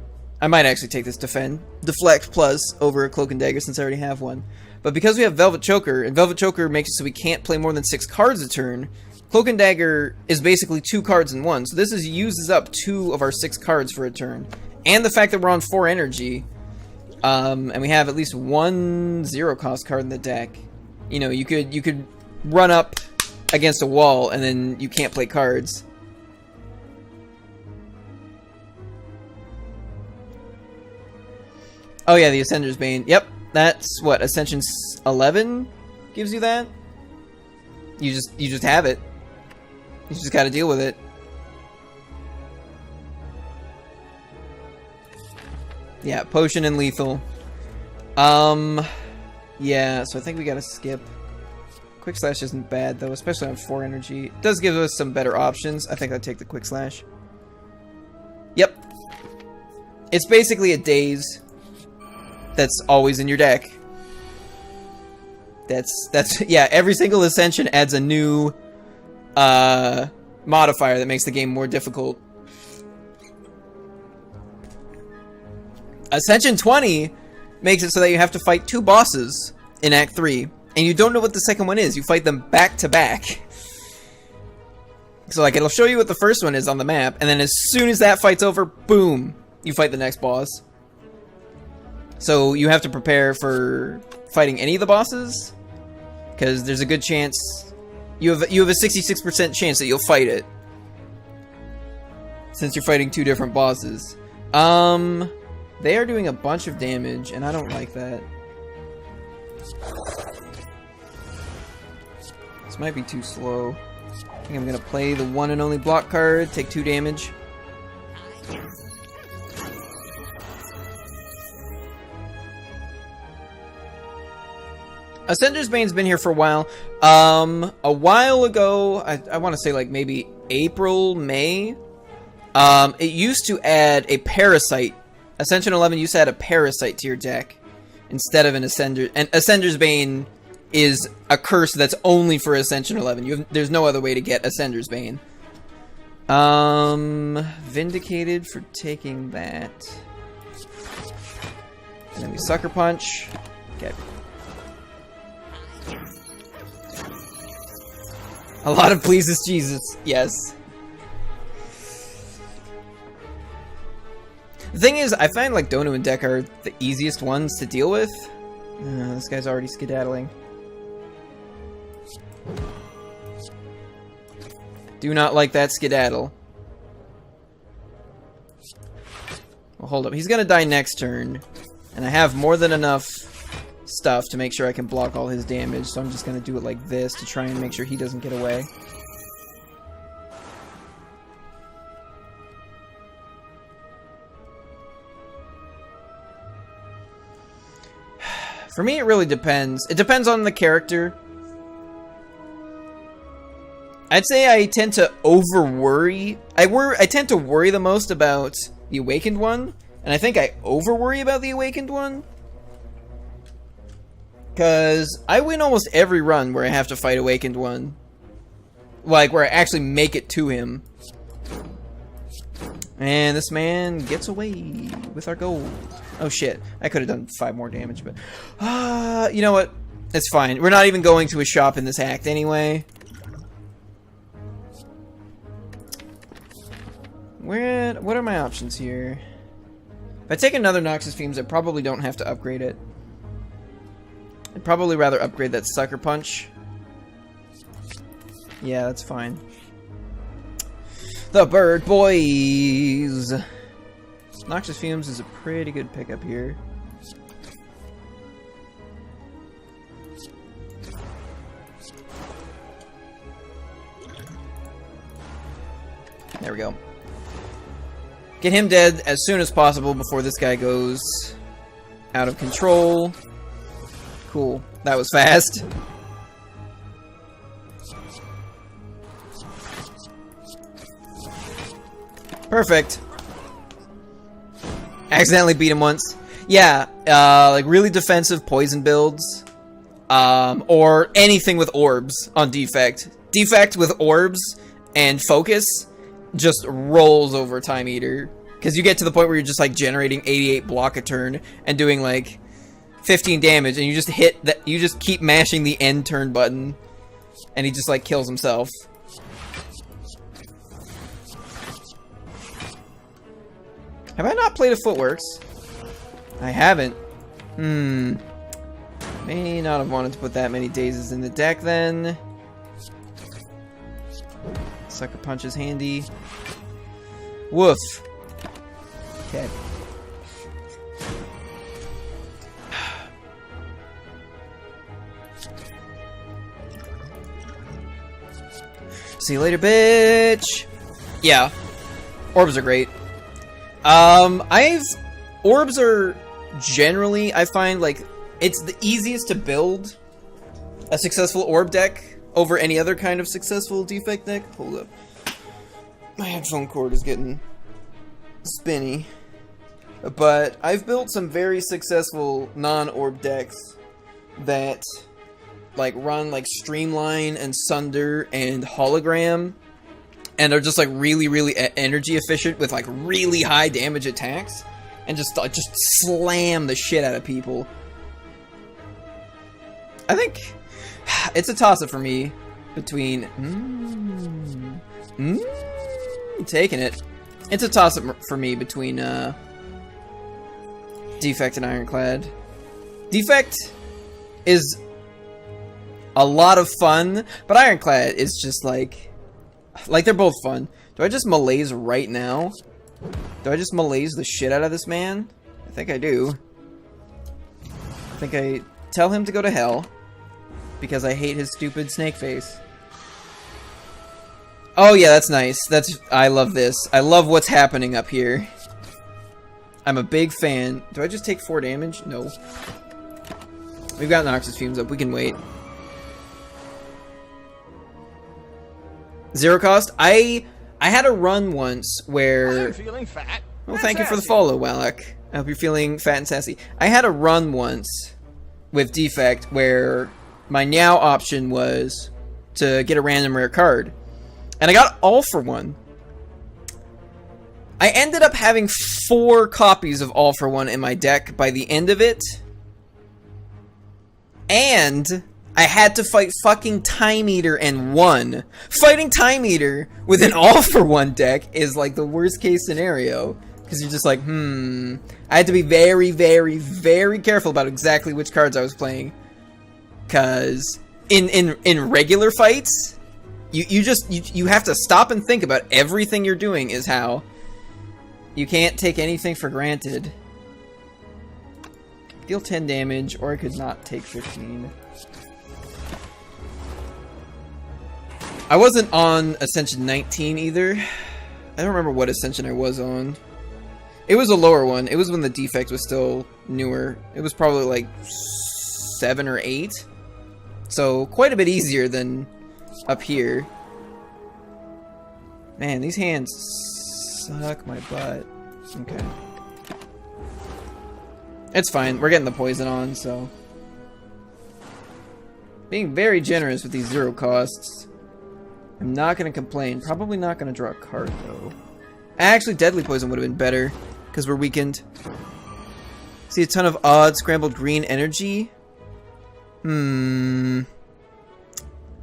I might actually take this Deflect Plus over a Cloak and Dagger since I already have one. But because we have Velvet Choker, and Velvet Choker makes it so we can't play more than 6 cards a turn, Cloak and Dagger is basically 2 cards in one. So this uses up 2 of our 6 cards for a turn. And the fact that we're on 4 energy, And we have at least one 0-cost card in the deck. You know, you could run up against a wall and then you can't play cards. Oh yeah, the Ascender's Bane. Yep, that's what Ascension 11 gives you that. You just have it. You just got to deal with it. Yeah, potion and lethal. Yeah, so I think we gotta skip. Quick Slash isn't bad though, especially on 4 energy. It does give us some better options. I think I'd take the Quick Slash. Yep. It's basically a Daze that's always in your deck. That's yeah, every single Ascension adds a new modifier that makes the game more difficult. Ascension 20 makes it so that you have to fight 2 bosses in Act 3, and you don't know what the second one is. You fight them back to back. So like, it'll show you what the first one is on the map, and then as soon as that fight's over, boom, you fight the next boss. So you have to prepare for fighting any of the bosses, because there's a good chance you have a 66% chance that you'll fight it, since you're fighting 2 different bosses. They are doing a bunch of damage, and I don't like that. This might be too slow. I think I'm gonna play the one and only block card, take 2 damage. Ascender's Bane's been here for a while. A while ago, I want to say like maybe April, May, it used to add a Parasite. Ascension 11 used to add a Parasite to your deck instead of an Ascender. And Ascender's Bane is a curse that's only for Ascension 11. There's no other way to get Ascender's Bane. Vindicated for taking that. And then we Sucker Punch. Okay. A lot of pleases Jesus. Yes. The thing is, I find like Donu and Deck are the easiest ones to deal with. This guy's already skedaddling. Do not like that skedaddle. Well, hold up. He's gonna die next turn. And I have more than enough stuff to make sure I can block all his damage. So I'm just gonna do it like this to try and make sure he doesn't get away. For me, it really depends. It depends on the character. I'd say I tend to over-worry. I tend to worry the most about the Awakened one. And I think I over-worry about the Awakened one. Because I win almost every run where I have to fight Awakened one. Like, where I actually make it to him. And this man gets away with our gold. Oh shit, I could have done 5 more damage, but... you know what? It's fine. We're not even going to a shop in this act anyway. What are my options here? If I take another Noxus Fumes, I probably don't have to upgrade it. I'd probably rather upgrade that Sucker Punch. Yeah, that's fine. The Bird Boys! Noxious Fumes is a pretty good pickup here. There we go. Get him dead as soon as possible before this guy goes out of control. Cool. That was fast. Perfect. Accidentally beat him once. Yeah, like really defensive poison builds. Or anything with orbs on defect. Defect with orbs and focus just rolls over Time Eater. Because you get to the point where you're just like generating 88 block a turn and doing like 15 damage, and you just hit that. You just keep mashing the end turn button, and he just like kills himself. Have I not played a Footworks? I haven't. May not have wanted to put that many dazes in the deck then. Sucker Punch is handy. Woof. Okay. See you later, bitch! Yeah. Orbs are great. Orbs are generally, I find, like, it's the easiest to build a successful orb deck over any other kind of successful defect deck. Hold up. My headphone cord is getting spinny. But I've built some very successful non-orb decks that like run like Streamline and Sunder and Hologram and are just like really energy efficient with like really high damage attacks and just slam the shit out of people. I think it's a toss-up for me between taking it. It's a toss-up for me between Defect and Ironclad. Defect is a lot of fun, but Ironclad is just like they're both fun. Do I just malaise right now? Do I just malaise the shit out of this man? I think I do. I think I tell him to go to hell because I hate his stupid snake face. Oh yeah, that's nice. I love this. I love what's happening up here. I'm a big fan. Do I just take 4 damage? No. We've got Noxus Fumes up. We can wait. 0 cost? I had a run once where... I'm feeling fat. Well, thank you for the follow, Wallach. I hope you're feeling fat and sassy. I had a run once with Defect where my now option was to get a random rare card. And I got All for One. I ended up having 4 copies of All for One in my deck by the end of it. And I had to fight fucking Time Eater and won. Fighting Time Eater with an All for One deck is like the worst case scenario. Because you're just like, I had to be very careful about exactly which cards I was playing. Because in regular fights, you have to stop and think about everything you're doing is how. You can't take anything for granted. Deal 10 damage, or I could not take 15. I wasn't on Ascension 19 either. I don't remember what Ascension I was on. It was a lower one. It was when the Defect was still newer. It was probably like 7 or 8. So quite a bit easier than up here. Man, these hands suck my butt. Okay. It's fine. We're getting the poison on, so... Being very generous with these 0 costs. I'm not going to complain. Probably not going to draw a card, though. Actually, Deadly Poison would have been better, because we're weakened. See a ton of odd scrambled green energy. I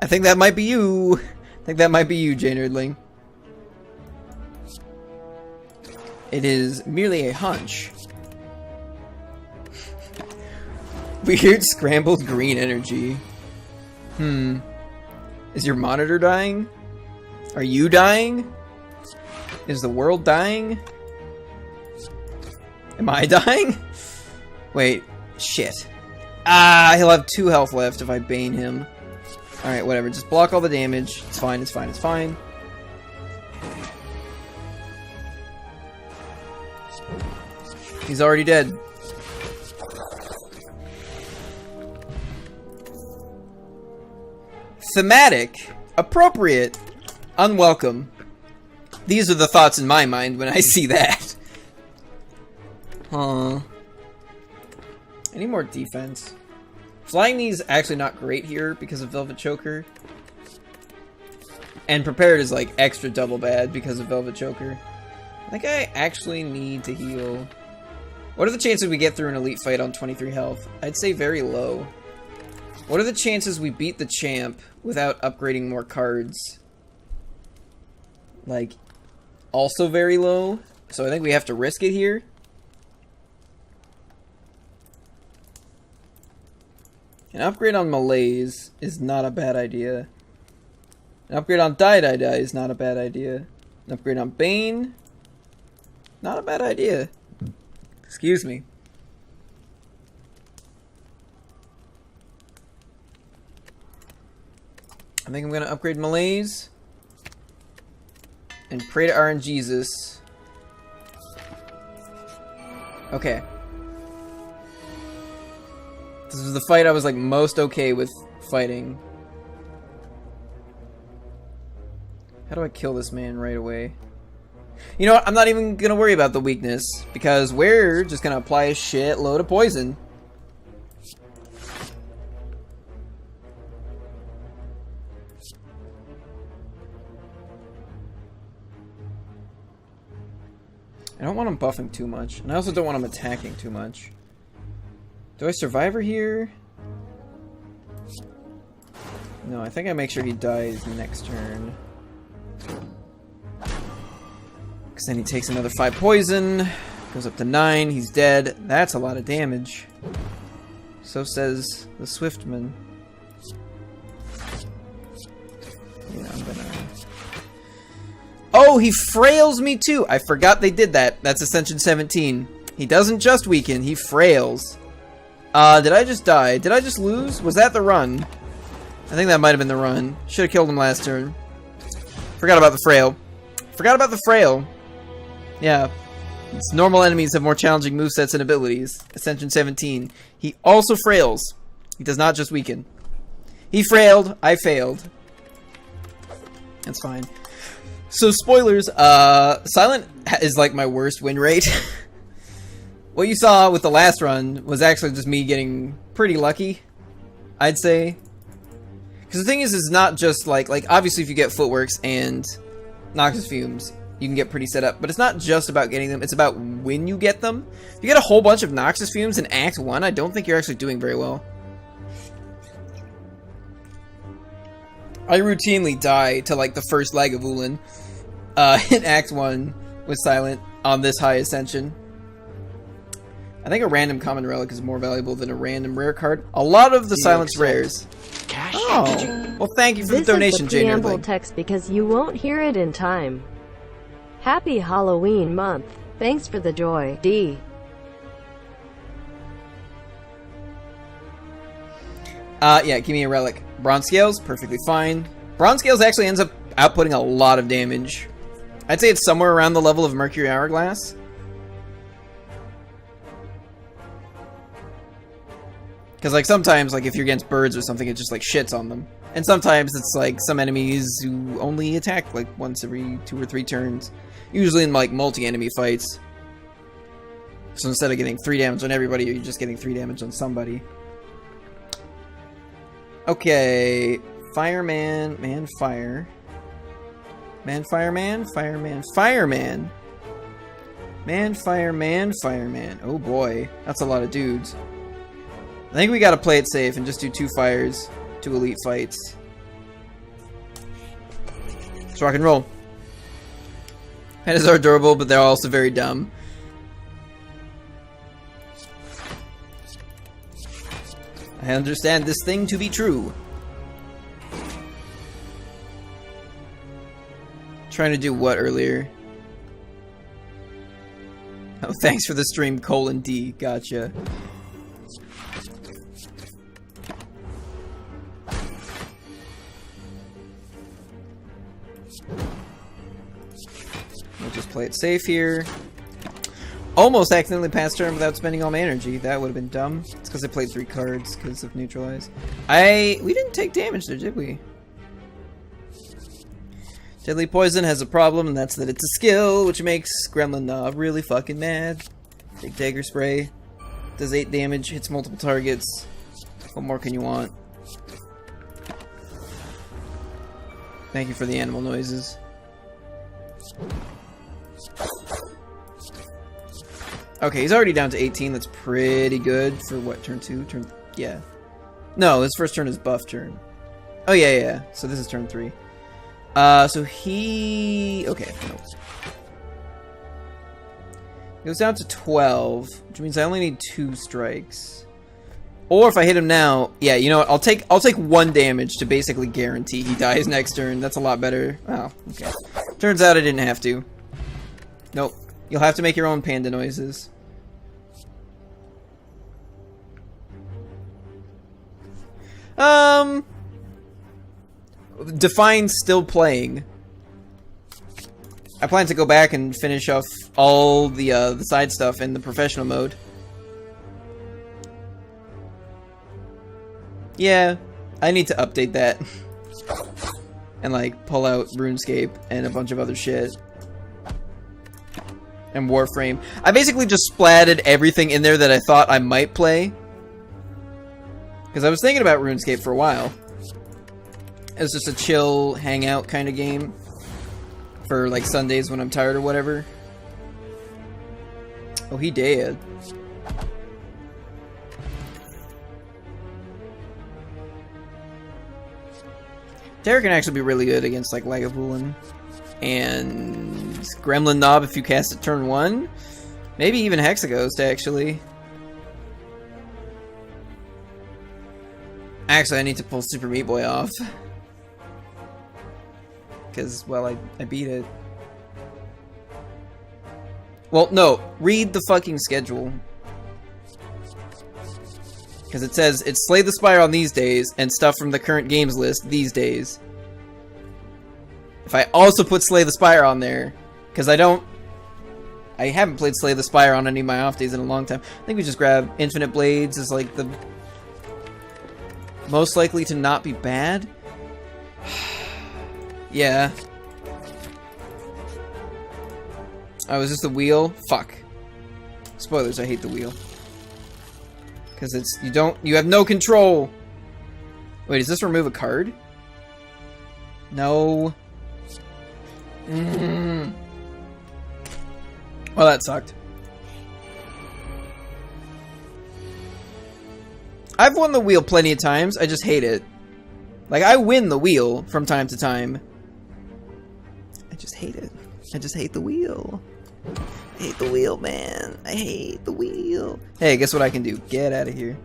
think that might be you. I think that might be you, J Nerdling. It is merely a hunch. Weird scrambled green energy. Is your monitor dying? Are you dying? Is the world dying? Am I dying? Wait, shit. Ah, he'll have 2 health left if I bane him. Alright, whatever. Just block all the damage. It's fine, it's fine, it's fine. He's already dead. Thematic. Appropriate. Unwelcome. These are the thoughts in my mind when I see that. Huh. I need more defense. Flying Knee's actually not great here because of Velvet Choker. And Prepared is like extra double bad because of Velvet Choker. I think I actually need to heal. What are the chances we get through an elite fight on 23 health? I'd say very low. What are the chances we beat the champ without upgrading more cards? Like, also very low. So I think we have to risk it here. An upgrade on Malaise is not a bad idea. An upgrade on Die Die Die is not a bad idea. An upgrade on Bane, not a bad idea. Excuse me. I think I'm gonna upgrade Malaise and pray to RNGesus. Okay. This was the fight I was like most okay with fighting. How do I kill this man right away? You know what? I'm not even gonna worry about the weakness because we're just gonna apply a shitload of poison. I don't want him buffing too much, and I also don't want him attacking too much. Do I Survivor here? No, I think I make sure he dies next turn. Because then he takes another 5 poison, goes up to 9, he's dead. That's a lot of damage. So says the Swiftman. Yeah, I'm gonna... Oh, he frails me too! I forgot they did that. That's Ascension 17. He doesn't just weaken, he frails. Did I just die? Did I just lose? Was that the run? I think that might have been the run. Should have killed him last turn. Forgot about the frail. Forgot about the frail. Yeah. It's normal enemies have more challenging movesets and abilities. Ascension 17. He also frails. He does not just weaken. He frailed. I failed. That's fine. So, spoilers. Silent is like my worst win rate. What you saw with the last run was actually just me getting pretty lucky, I'd say. Because the thing is not just like obviously if you get footworks and Noxious Fumes, you can get pretty set up. But it's not just about getting them, it's about when you get them. If you get a whole bunch of Noxious Fumes in Act 1, I don't think you're actually doing very well. I routinely die to like the first leg of Ulan in Act 1 with Silent on this high Ascension. I think a random common relic is more valuable than a random rare card. A lot of the Silence rares. Cash? Oh, well thank you for the donation, This is the Jane preamble Nerdling. text because you won't hear it in time. Happy Halloween month. Thanks for the joy, D. Yeah, give me a relic. Bronze Scales, perfectly fine. Bronze Scales actually ends up outputting a lot of damage. I'd say it's somewhere around the level of Mercury Hourglass. Because, like, sometimes, like, if you're against birds or something, it just, like, shits on them. And sometimes it's, like, some enemies who only attack, like, once every 2 or 3 turns. Usually in, like, multi-enemy fights. So instead of getting 3 damage on everybody, you're just getting 3 damage on somebody. Okay. Fireman. Man, fire. Man, fireman. Fireman. Fireman. Man, fireman. Fireman. Oh, boy. That's a lot of dudes. I think we gotta play it safe and just do 2 fires, 2 elite fights. Let's rock and roll. Pandas are adorable, but they're also very dumb. I understand this thing to be true. Trying to do what earlier? Oh, thanks for the stream, :D. Gotcha. We'll just play it safe here. Almost accidentally passed turn without spending all my energy. That would have been dumb. It's because I played 3 cards because of Neutralize. We didn't take damage there, did we? Deadly Poison has a problem, and that's that it's a skill, which makes Gremlin Knob really fucking mad. Take Dagger Spray. Does 8 damage, hits multiple targets. What more can you want? Thank you for the animal noises. Okay, he's already down to 18. That's pretty good for what, turn 2? Yeah. No, his first turn is buff turn. Oh, yeah. So this is turn 3. So he... Okay, no. He goes down to 12, which means I only need 2 strikes. Or if I hit him now, yeah, you know what? I'll take 1 damage to basically guarantee he dies next turn. That's a lot better. Oh, okay. Turns out I didn't have to. Nope. You'll have to make your own panda noises. Define still playing. I plan to go back and finish off all the side stuff in the professional mode. Yeah, I need to update that. And like pull out RuneScape and a bunch of other shit. And Warframe. I basically just splatted everything in there that I thought I might play. Because I was thinking about RuneScape for a while. It's just a chill, hangout kind of game. For like Sundays when I'm tired or whatever. Oh, he dead. Terra can actually be really good against like Lagavulin. And Gremlin Knob if you cast it turn 1. Maybe even Hexaghost actually. Actually, I need to pull Super Meat Boy off. Because, well, I beat it. Well, no. Read the fucking schedule. Because it says, it's Slay the Spire on these days, and stuff from the current games list these days. If I also put Slay the Spire on there, because I haven't played Slay the Spire on any of my off days in a long time. I think we just grab Infinite Blades as like the most likely to not be bad. Yeah. Oh, is this the wheel? Fuck. Spoilers, I hate the wheel. Because it's, you have no control! Wait, does this remove a card? No. Well, that sucked. I've won the wheel plenty of times, I just hate it. Like, I win the wheel from time to time. I just hate it. I just hate the wheel. I hate the wheel, man. I hate the wheel. Hey, guess what I can do? Get out of here.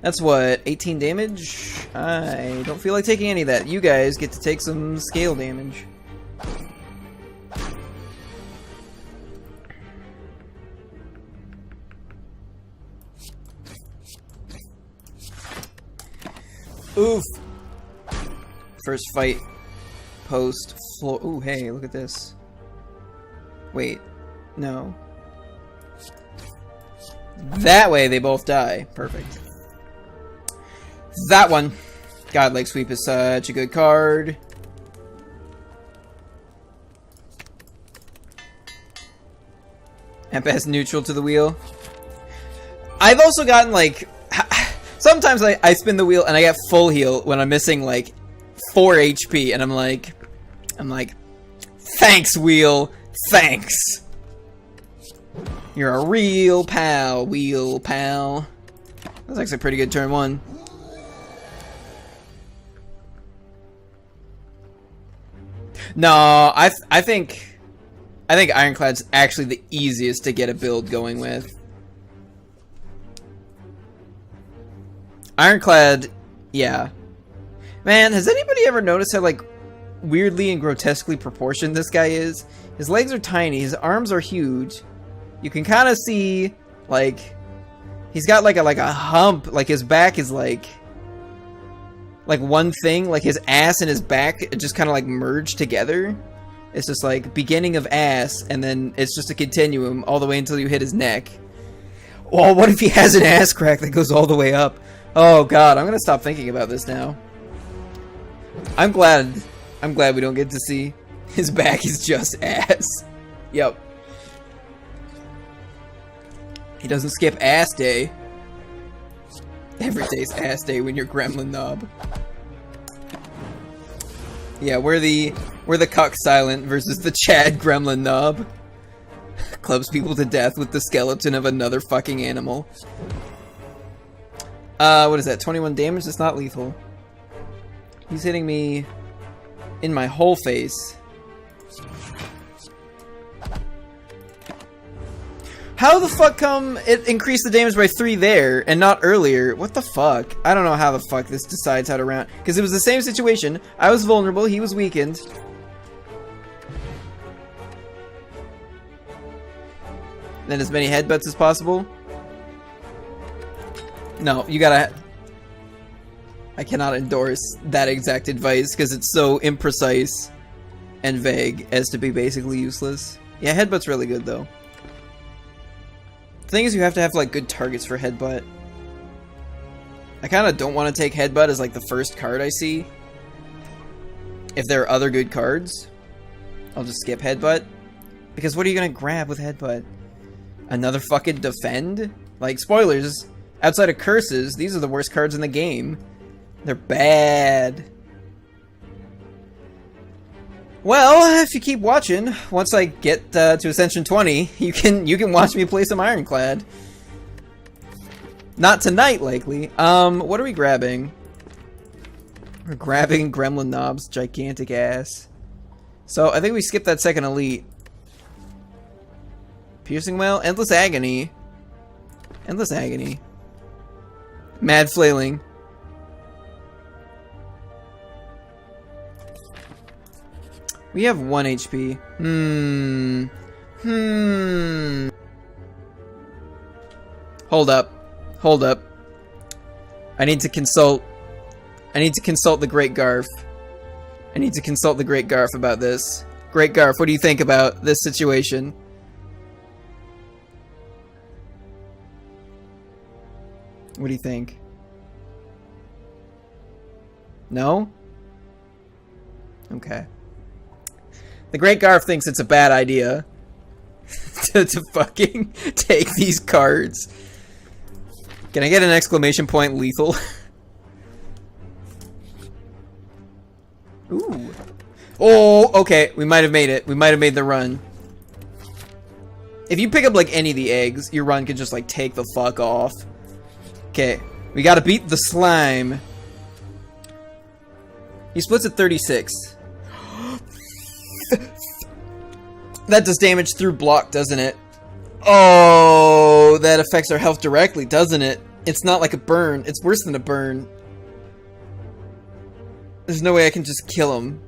That's what, 18 damage? I don't feel like taking any of that. You guys get to take some scale damage. Oof. First fight. Post. Floor. Ooh, hey, look at this. Wait. No. That way they both die. Perfect. That one. God, Leg Sweep is such a good card. And pass neutral to the wheel. I've also gotten like... Sometimes I spin the wheel and I get full heal when I'm missing like 4 HP and I'm like, thanks wheel, thanks. You're a real pal, wheel pal. That's actually a pretty good turn 1. No, I think Ironclad's actually the easiest to get a build going with. Ironclad, yeah. Man, has anybody ever noticed how, like, weirdly and grotesquely proportioned this guy is? His legs are tiny, his arms are huge. You can kind of see, like, he's got, like a hump. Like, his back is, like one thing. Like, his ass and his back just kind of, like, merge together. It's just, like, beginning of ass, and then it's just a continuum all the way until you hit his neck. Oh, what if he has an ass crack that goes all the way up? Oh god, I'm gonna stop thinking about this now. I'm glad we don't get to see his back is just ass. Yep. He doesn't skip ass day. Every day's ass day when you're Gremlin Knob. Yeah, we're the cuck silent versus the Chad Gremlin Knob. Clubs people to death with the skeleton of another fucking animal. What is that? 21 damage? That's not lethal. He's hitting me in my whole face. How the fuck come it increased the damage by 3 there and not earlier? What the fuck? I don't know how the fuck this decides how to round. Because it was the same situation. I was vulnerable, he was weakened. Then as many headbutts as possible. No, you gotta... I cannot endorse that exact advice because it's so imprecise and vague as to be basically useless. Yeah, headbutt's really good though. The thing is, you have to have like good targets for headbutt. I kind of don't want to take headbutt as like the first card I see. If there are other good cards, I'll just skip headbutt. Because what are you gonna grab with headbutt? Another fucking defend? Like, spoilers, outside of curses, these are the worst cards in the game. They're bad. Well, if you keep watching, once I get to Ascension 20, you can watch me play some Ironclad. Not tonight, likely. What are we grabbing? We're grabbing Gremlin Knob's gigantic ass. So, I think we skipped that second elite. Piercing Wail? Endless Agony. Endless Agony. Mad Flailing. We have 1 HP. Hold up. Hold up. I need to consult the Great Garf. I need to consult the Great Garf about this. Great Garf, what do you think about this situation? What do you think? No? Okay. The Great Garf thinks it's a bad idea to fucking take these cards. Can I get an exclamation point lethal? Ooh. Oh, okay. We might have made it. We might have made the run. If you pick up like any of the eggs, your run can just like take the fuck off. Okay. We gotta beat the slime. He splits at 36. That does damage through block, doesn't it? Oh, that affects our health directly, doesn't it? It's not like a burn. It's worse than a burn. There's no way I can just kill him.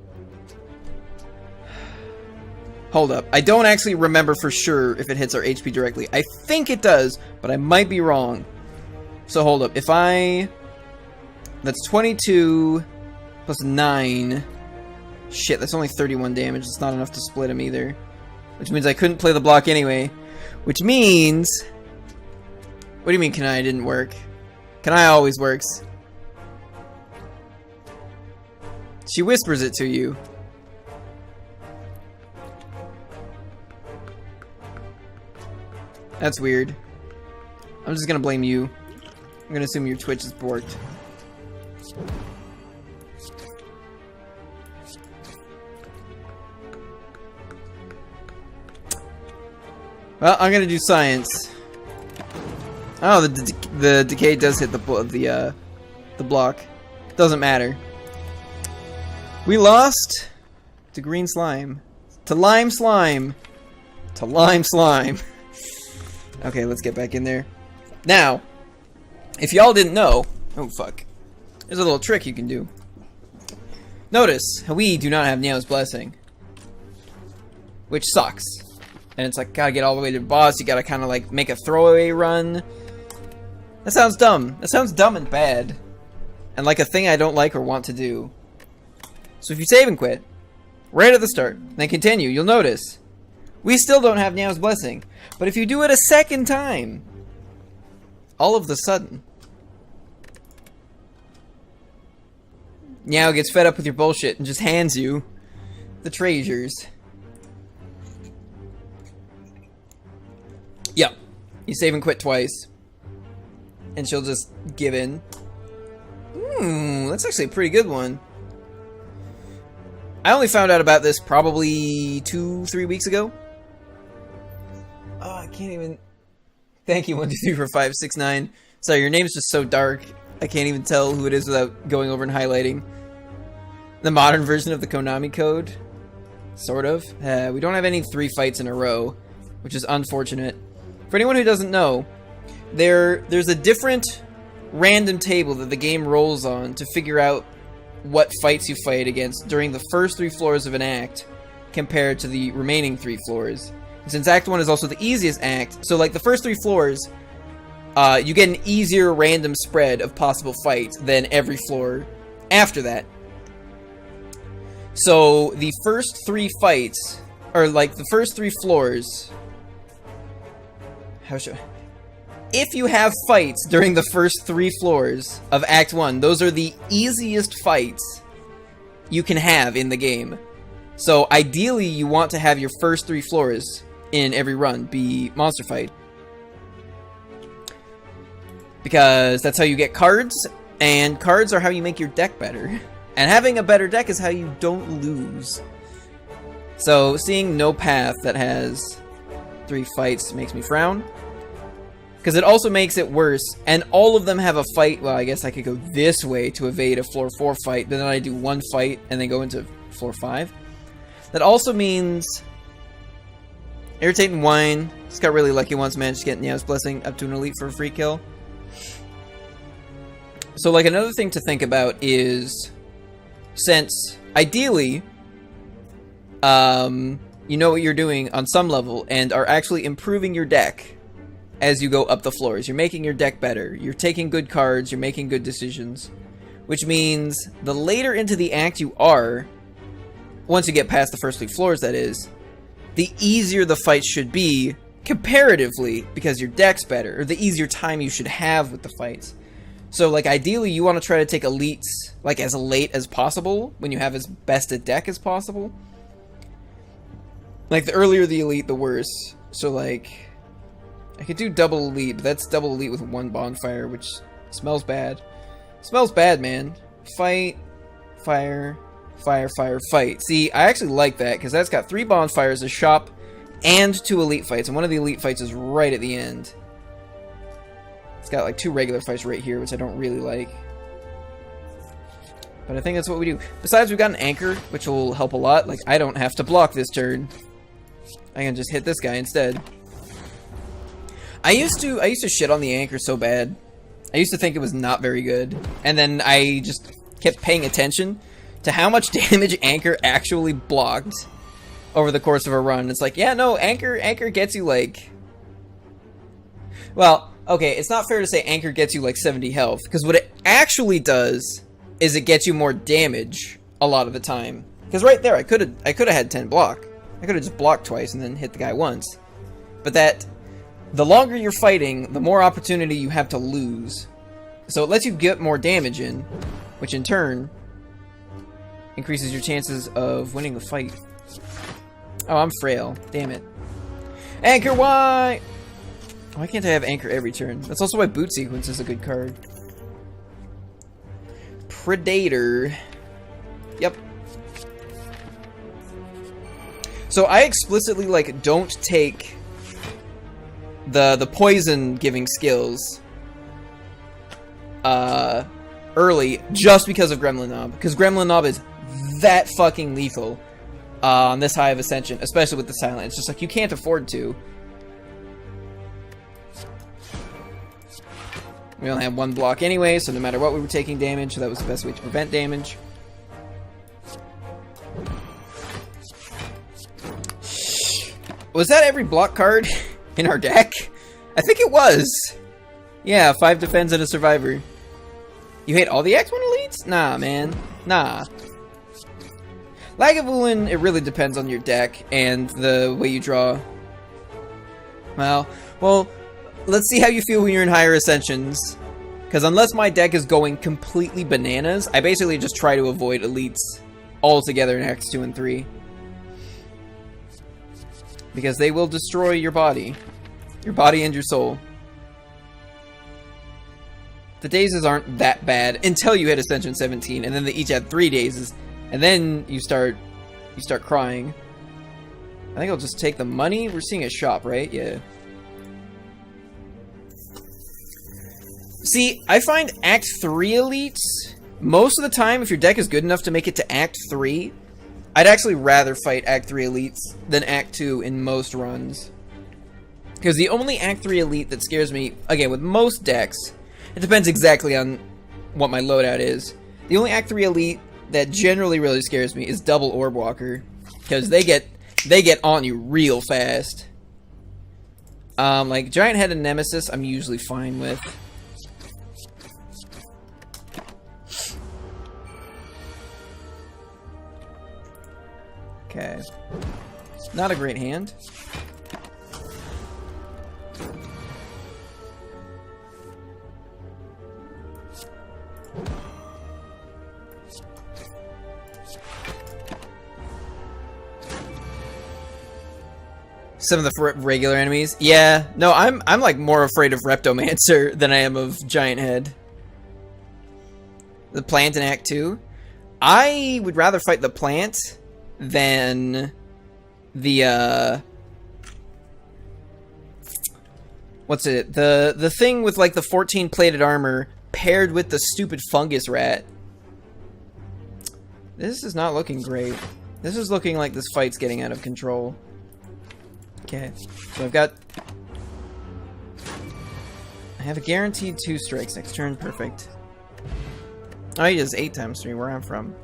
Hold up. I don't actually remember for sure if it hits our HP directly. I think it does, but I might be wrong. So hold up. If I... That's 22 plus 9. Shit, that's only 31 damage. It's not enough to split him either. Which means I couldn't play the block anyway. Which means... What do you mean Kanai didn't work? Kanai always works. She whispers it to you. That's weird. I'm just gonna blame you. I'm gonna assume your Twitch is borked. Well, I'm gonna do science. Oh, the decay does hit the block. Doesn't matter. We lost to green slime, to lime slime, to lime slime. Okay, let's get back in there. Now, if y'all didn't know, oh fuck, there's a little trick you can do. Notice how we do not have Neo's Blessing, which sucks. And it's like, gotta get all the way to the boss, you gotta kind of like make a throwaway run. That sounds dumb. That sounds dumb and bad. And like a thing I don't like or want to do. So if you save and quit, right at the start, then continue, you'll notice we still don't have Neo's Blessing. But if you do it a second time, all of the sudden, Niao gets fed up with your bullshit and just hands you the treasures. Yep. You save and quit twice. And she'll just give in. That's actually a pretty good one. I only found out about this probably 2-3 weeks ago. Oh, I can't even... Thank you, 1, 2, 3, 4, 5, 6, 9. Sorry, your name's just so dark. I can't even tell who it is without going over and highlighting. The modern version of the Konami code. Sort of. We don't have any 3 fights in a row, which is unfortunate. For anyone who doesn't know, there's a different random table that the game rolls on to figure out what fights you fight against during the first 3 floors of an act compared to the remaining 3 floors. And since Act 1 is also the easiest act, so like the first 3 floors, you get an easier random spread of possible fights than every floor after that. So the first 3 fights, or like the first 3 floors, how should I? If you have fights during the first 3 floors of Act 1, those are the easiest fights you can have in the game. So ideally, you want to have your first 3 floors in every run be monster fight. Because that's how you get cards, and cards are how you make your deck better. And having a better deck is how you don't lose. So seeing no path that has 3 fights makes me frown. Because it also makes it worse, and all of them have a fight. Well, I guess I could go this way to evade a floor 4 fight, but then I do 1 fight and then go into floor 5. That also means Irritating Wine just got really lucky once, managed to get Neo's Blessing up to an elite for a free kill. So, like, another thing to think about is, since ideally, you know what you're doing on some level and are actually improving your deck as you go up the floors. You're making your deck better. You're taking good cards. You're making good decisions. Which means the later into the act you are, once you get past the first 3 floors, that is, the easier the fight should be comparatively because your deck's better, or the easier time you should have with the fights. So, like, ideally, you want to try to take elites, like, as late as possible when you have as best a deck as possible. Like, the earlier the elite, the worse. So, like, I could do double elite, but that's double elite with 1 bonfire, which smells bad. Smells bad, man. Fight, fire, fire, fire, fight. See, I actually like that, because that's got 3 bonfires, a shop, and 2 elite fights, and one of the elite fights is right at the end. It's got, like, 2 regular fights right here, which I don't really like. But I think that's what we do. Besides, we've got an anchor, which will help a lot. Like, I don't have to block this turn. I can just hit this guy instead. I used to shit on the anchor so bad. I used to think it was not very good. And then I just kept paying attention to how much damage anchor actually blocked over the course of a run. It's like, yeah, no, anchor gets you like... Well, okay, it's not fair to say anchor gets you like 70 health, because what it actually does is it gets you more damage a lot of the time. Because right there, I could have had 10 block. I could have just blocked twice and then hit the guy once. But that... The longer you're fighting, the more opportunity you have to lose. So it lets you get more damage in, which in turn increases your chances of winning the fight. Oh, I'm frail. Damn it. Anchor, why? Why can't I have anchor every turn? That's also why boot sequence is a good card. Predator. Yep. So I explicitly, like, don't take the poison giving skills early just because of Gremlin Knob, because Gremlin Knob is that fucking lethal on this high of ascension, especially with the silent. It's just like you can't afford to. We only have 1 block anyway, so no matter what we were taking damage, so that was the best way to prevent damage. Was that every block card in our deck? I think it was. Yeah, 5 defense and a survivor. You hate all the X1 elites? Nah, man. Nah. Lagavulin, it really depends on your deck and the way you draw. Well, let's see how you feel when you're in higher ascensions. Because unless my deck is going completely bananas, I basically just try to avoid elites altogether in Acts 2 and 3. Because they will destroy your body. Your body and your soul. The dazes aren't that bad until you hit Ascension 17, and then they each have 3 dazes, and then you start crying. I think I'll just take the money. We're seeing a shop, right? Yeah. See, I find Act 3 elites, most of the time, if your deck is good enough to make it to Act 3, I'd actually rather fight Act 3 elites than Act 2 in most runs. Because the only Act 3 elite that scares me, again, with most decks, it depends exactly on what my loadout is. The only Act 3 elite that generally really scares me is Double Orb Walker. Because they get on you real fast. Like, Giant Head and Nemesis, I'm usually fine with. Okay. Not a great hand. Some of the regular enemies. Yeah, no, I'm like more afraid of Reptomancer than I am of Giant Head. The plant in Act 2. I would rather fight the plant than the what's it? The thing with like the 14 plated armor paired with the stupid fungus rat. This is not looking great. This is looking like this fight's getting out of control. Okay, so I have a guaranteed 2 strikes next turn. Perfect. Oh, he does 8 times 3 where I'm from.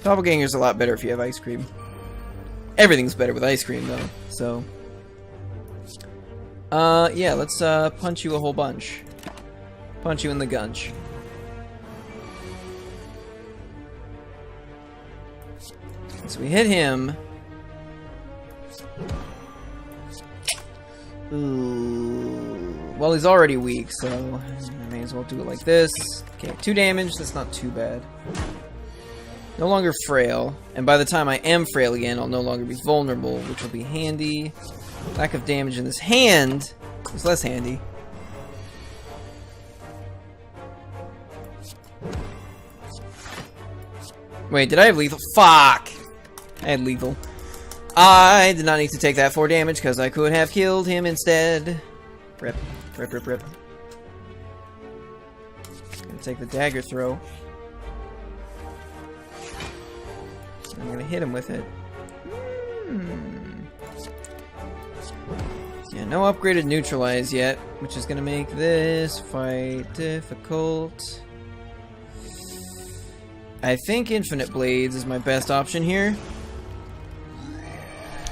Doppelganger's a lot better if you have ice cream. Everything's better with ice cream, though, so... yeah, let's, punch you a whole bunch. Punch you in the gunch. So we hit him. Ooh. Well, he's already weak, so I may as well do it like this. Okay, 2 damage, that's not too bad. No longer frail, and by the time I am frail again, I'll no longer be vulnerable, which will be handy. Lack of damage in this hand is less handy. Wait, did I have lethal? Fuck! I had lethal. I did not need to take that 4 damage because I could have killed him instead. Rip. Rip, rip, rip. Gonna take the dagger throw. I'm gonna hit him with it. Yeah, no upgraded neutralize yet, which is gonna make this fight difficult. I think Infinite Blades is my best option here.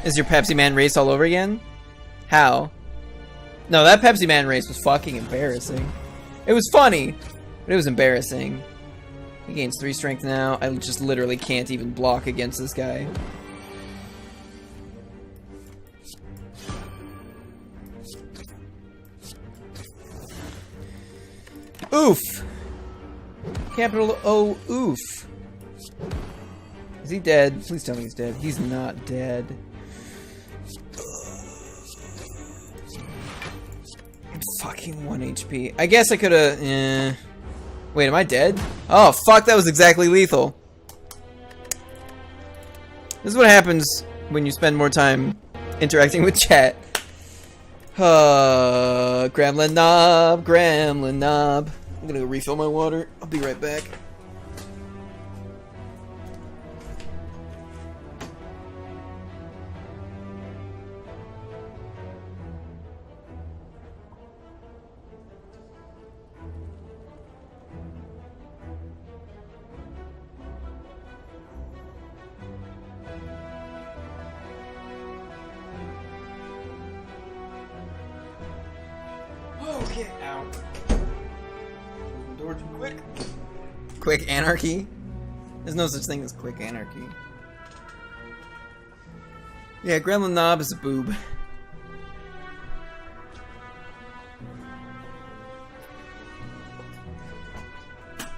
Is your Pepsi Man race all over again? How? No, that Pepsi Man race was fucking embarrassing. It was funny, but it was embarrassing. He gains 3 strength now. I just literally can't even block against this guy. Oof! Capital O, oof. Is he dead? Please tell me he's dead. He's not dead. I'm fucking 1 HP. I guess I could've... Wait, am I dead? Oh, fuck, that was exactly lethal. This is what happens when you spend more time interacting with chat. Gremlin knob, gremlin knob. I'm gonna go refill my water. I'll be right back. Okay, ow. Door too quick. Quick anarchy? There's no such thing as quick anarchy. Yeah, Gremlin Knob is a boob.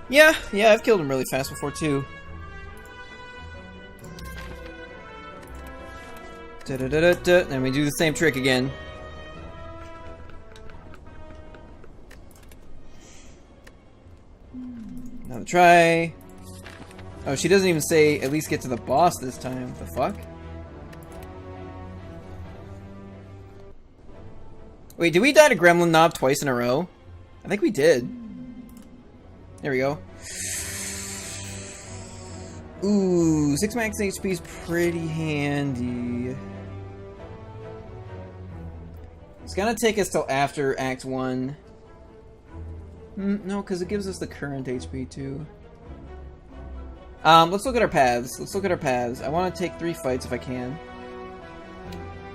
Yeah, I've killed him really fast before too. Then we do the same trick again. Another try. Oh, she doesn't even say at least get to the boss this time. The fuck? Wait, did we die to Gremlin Knob twice in a row? I think we did. There we go. Ooh, 6 max HP is pretty handy. It's gonna take us till after Act 1. No, because it gives us the current HP too. Let's look at our paths. Let's look at our paths. I want to take 3 fights if I can.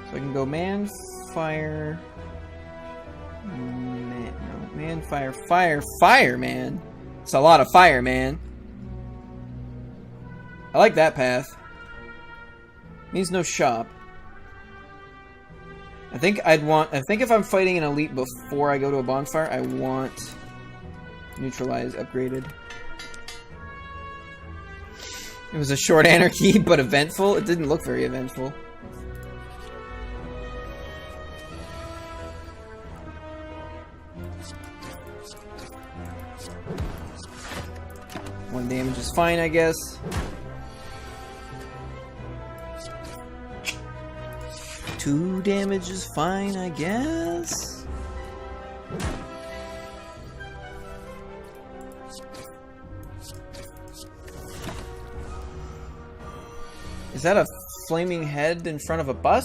So I can go man, fire... Man, no, man, fire, fire, fire, man. It's a lot of fire, man. I like that path. Means no shop. I think if I'm fighting an elite before I go to a bonfire, I want neutralize upgraded. It was a short anarchy, but eventful. It didn't look very eventful. One damage is fine, I guess. Two damage is fine, I guess. Is that a flaming head in front of a bus?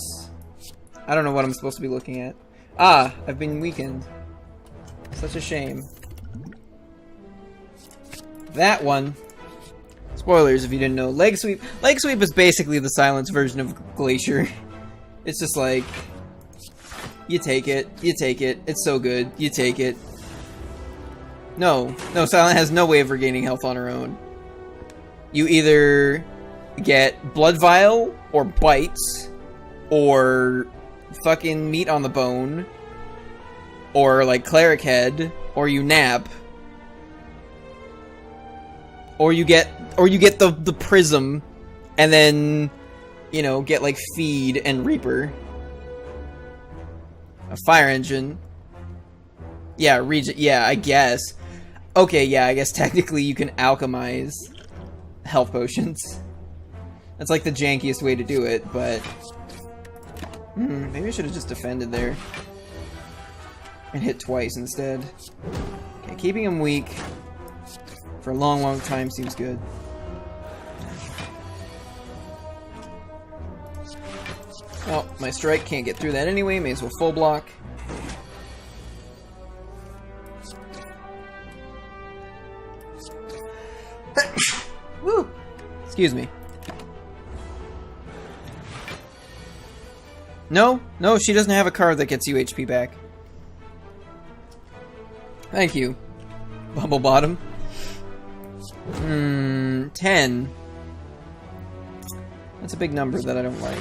I don't know what I'm supposed to be looking at. Ah, I've been weakened. Such a shame. That one. Spoilers if you didn't know. Leg sweep. Leg sweep is basically the silence version of Glacier. It's just like, you take it, it's so good, you take it. No, Silent has no way of regaining health on her own. You either get Blood Vial, or Bites, or fucking Meat on the Bone, or like Cleric Head, or you nap. Or you get the Prism, and then... you know, get like Feed and Reaper. A Fire Engine. Yeah, yeah, I guess. Okay, yeah, I guess technically you can alchemize health potions. That's like the jankiest way to do it, but... maybe I should have just defended there. And hit twice instead. Okay, keeping him weak for a long time seems good. Oh, my strike can't get through that anyway, may as well full block. Woo! Excuse me. No, she doesn't have a card that gets you HP back. Thank you, Bubble Bottom. 10. That's a big number that I don't like.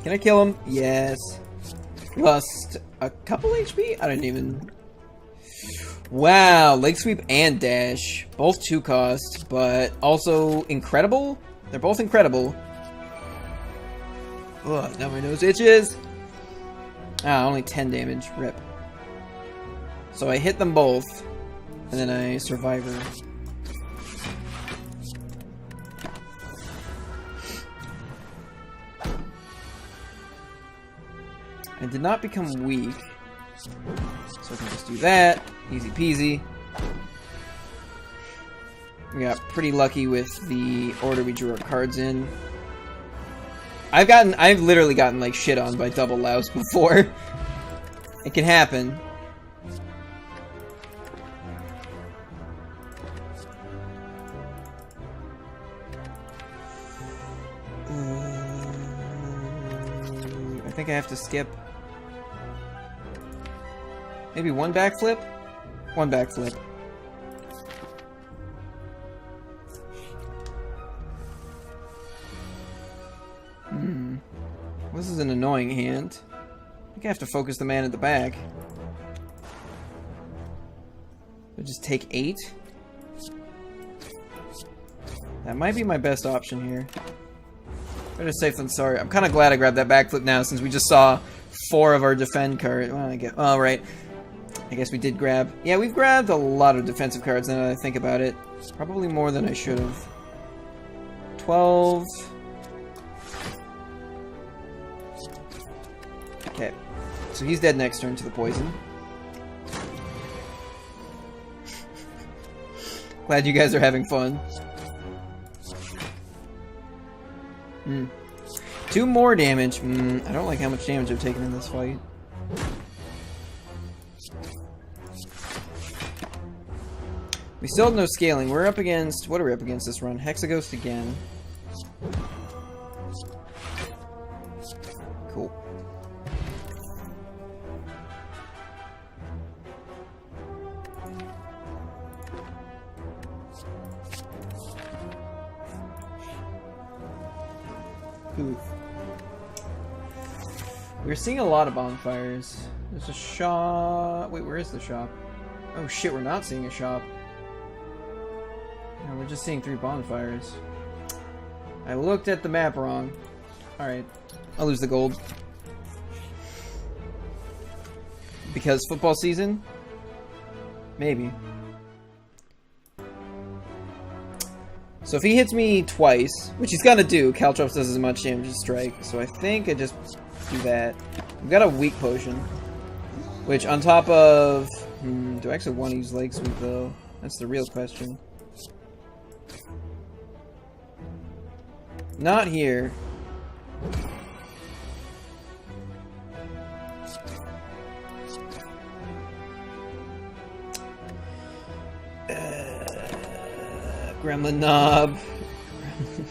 Can I kill him? Yes. Lost a couple HP? I didn't even... Wow, leg sweep and dash. Both 2 cost, but also incredible? They're both incredible. Ugh, now my nose itches. Ah, only 10 damage. Rip. So I hit them both, and then I survive her. I did not become weak, so I can just do that. Easy peasy. We got pretty lucky with the order we drew our cards in. I've literally gotten like shit on by double louse before. It can happen. I think I have to skip. Maybe one backflip? One backflip. This is an annoying hand. I think I have to focus the man at the back. I'll just take 8. That might be my best option here. Better safe than sorry. I'm kind of glad I grabbed that backflip now, since we just saw 4 of our defend cards. Well, oh, right. I guess we did grab... Yeah, we've grabbed a lot of defensive cards now that I think about it. Probably more than I should have. 12... Okay. So he's dead next turn to the poison. Glad you guys are having fun. 2 more damage. I don't like how much damage I've taken in this fight. We still have no scaling. We're up against... What are we up against this run? Hexaghost again. Cool. Oof. We're seeing a lot of bonfires. There's a shop... Wait, where is the shop? Oh shit, we're not seeing a shop. No, we're just seeing 3 bonfires. I looked at the map wrong. Alright. I'll lose the gold. Because football season? Maybe. So if he hits me twice, which he's gonna do, Caltrops does as much damage as Strike, so I think I just do that. We've got a weak potion. Which, on top of... do I actually want to use Leg Sweep, though? That's the real question. Not here. Gremlin Knob.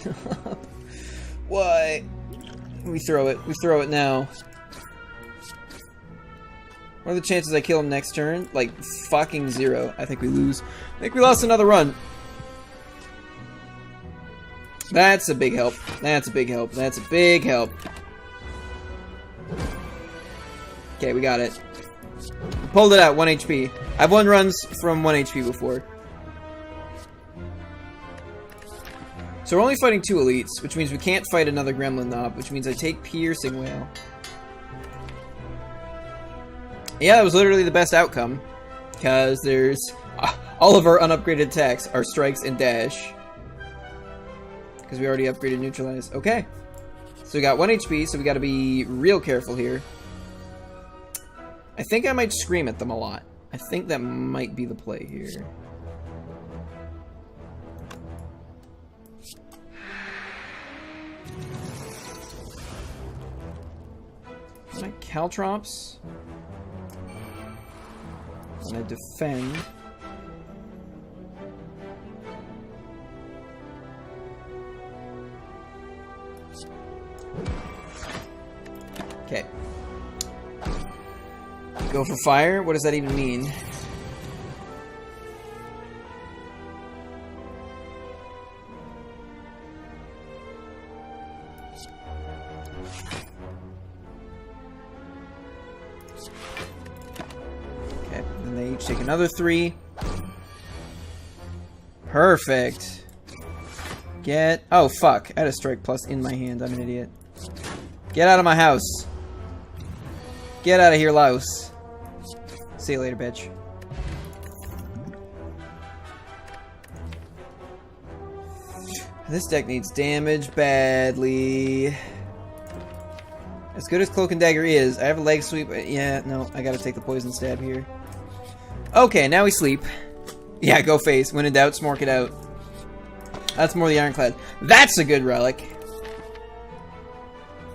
Gremlin Knob. Why? We throw it. We throw it now. What are the chances I kill him next turn? Like, fucking 0. I think we lose. I think we lost another run. That's a big help. That's a big help. That's a big help. Okay, we got it. We pulled it out, 1 HP. I've won runs from 1 HP before. So we're only fighting 2 elites, which means we can't fight another Gremlin Knob, which means I take Piercing Whale. Yeah, that was literally the best outcome. Because there's... all of our unupgraded attacks are Strikes and Dash. Because we already upgraded Neutralize. Okay. So we got 1 HP, so we gotta be real careful here. I think I might scream at them a lot. I think that might be the play here. My Caltrops. I'm gonna defend. Okay. Go for fire? What does that even mean? Okay, and they each take another 3. Perfect. Get... Oh, fuck. I had a Strike Plus in my hand. I'm an idiot. Get out of my house. Get out of here, louse. See you later, bitch. This deck needs damage badly. As good as Cloak and Dagger is, I have a Leg Sweep. Yeah, no, I gotta take the Poison Stab here. Okay, now we sleep. Yeah, go face. When in doubt, smork it out. That's more the Ironclad. That's a good relic.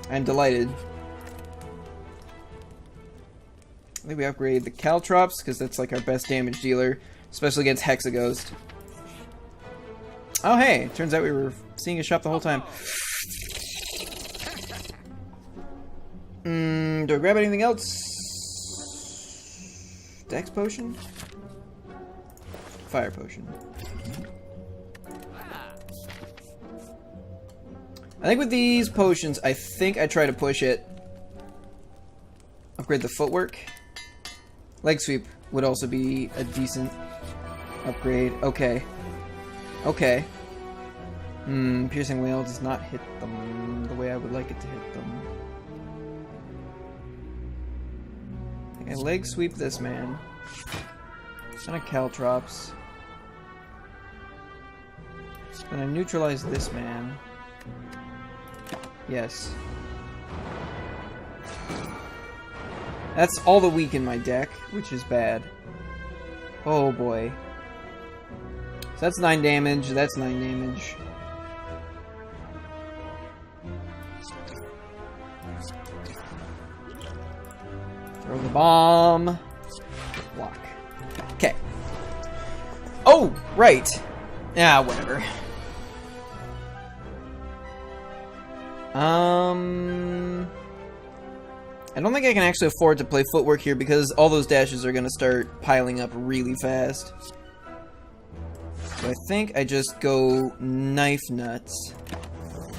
I'm delighted. I think we upgrade the Caltrops, because that's like our best damage dealer, especially against Hexaghost. Oh hey, turns out we were seeing a shop the whole time. Do I grab anything else? Dex Potion? Fire Potion. I think with these potions, I think I try to push it. Upgrade the footwork. Leg Sweep would also be a decent upgrade. Okay. Okay. Piercing Whale does not hit them the way I would like it to hit them. I think I Leg Sweep this man. Then I Caltrops. Then I neutralize this man. Yes. That's all the weak in my deck, which is bad. Oh boy. So that's 9 damage, that's 9 damage. Throw the bomb. Block. Okay. Oh, right. Yeah, whatever. I don't think I can actually afford to play footwork here because all those dashes are going to start piling up really fast. So I think I just go Knife Nuts.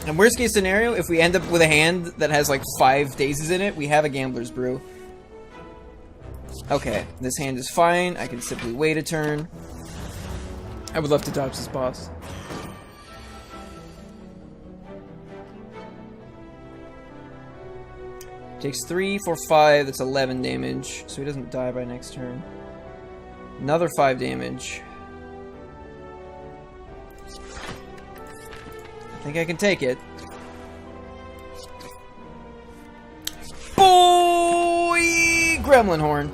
And worst case scenario, if we end up with a hand that has like 5 daisies in it, we have a Gambler's Brew. Okay, this hand is fine. I can simply wait a turn. I would love to dodge this boss. Takes 3, 4, 5. That's 11 damage, so he doesn't die by next turn. Another 5 damage. I think I can take it. Boy! Gremlin Horn.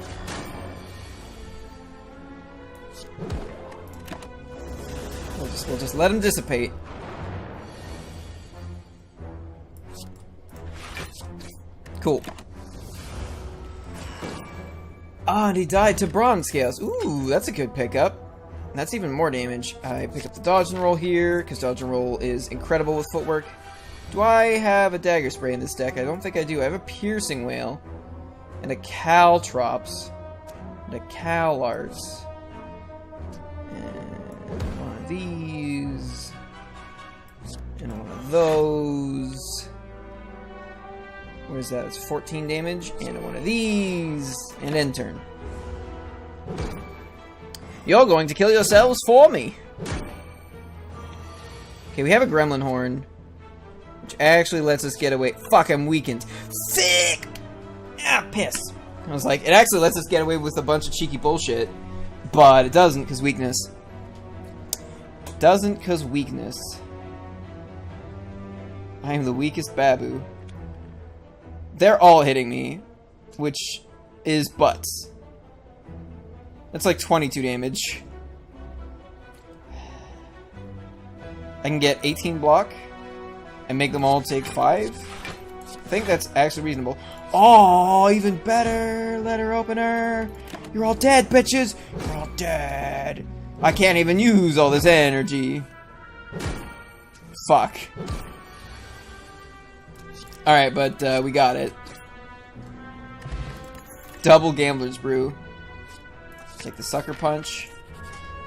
We'll just let him dissipate. Cool. Ah, and he died to Bronze Scales. Ooh, that's a good pickup. That's even more damage. I pick up the dodge and roll here, because dodge and roll is incredible with footwork. Do I have a dagger spray in this deck? I don't think I do. I have a piercing whale, and a caltrops, and a calarts, and one of these, and one of those. What is that? It's 14 damage, and one of these, and end turn. You're going to kill yourselves for me. Okay, we have a Gremlin Horn, which actually lets us get away. Fuck, I'm weakened. Sick! Ah, piss. I was like, it actually lets us get away with a bunch of cheeky bullshit, but it doesn't because weakness. It doesn't because weakness. I am the weakest Babu. They're all hitting me, which is butts. That's like 22 damage. I can get 18 block and make them all take 5. I think that's actually reasonable. Oh, even better! Letter opener! You're all dead, bitches! You're all dead! I can't even use all this energy. Fuck. Alright, but we got it. Double Gambler's Brew. Take the Sucker Punch.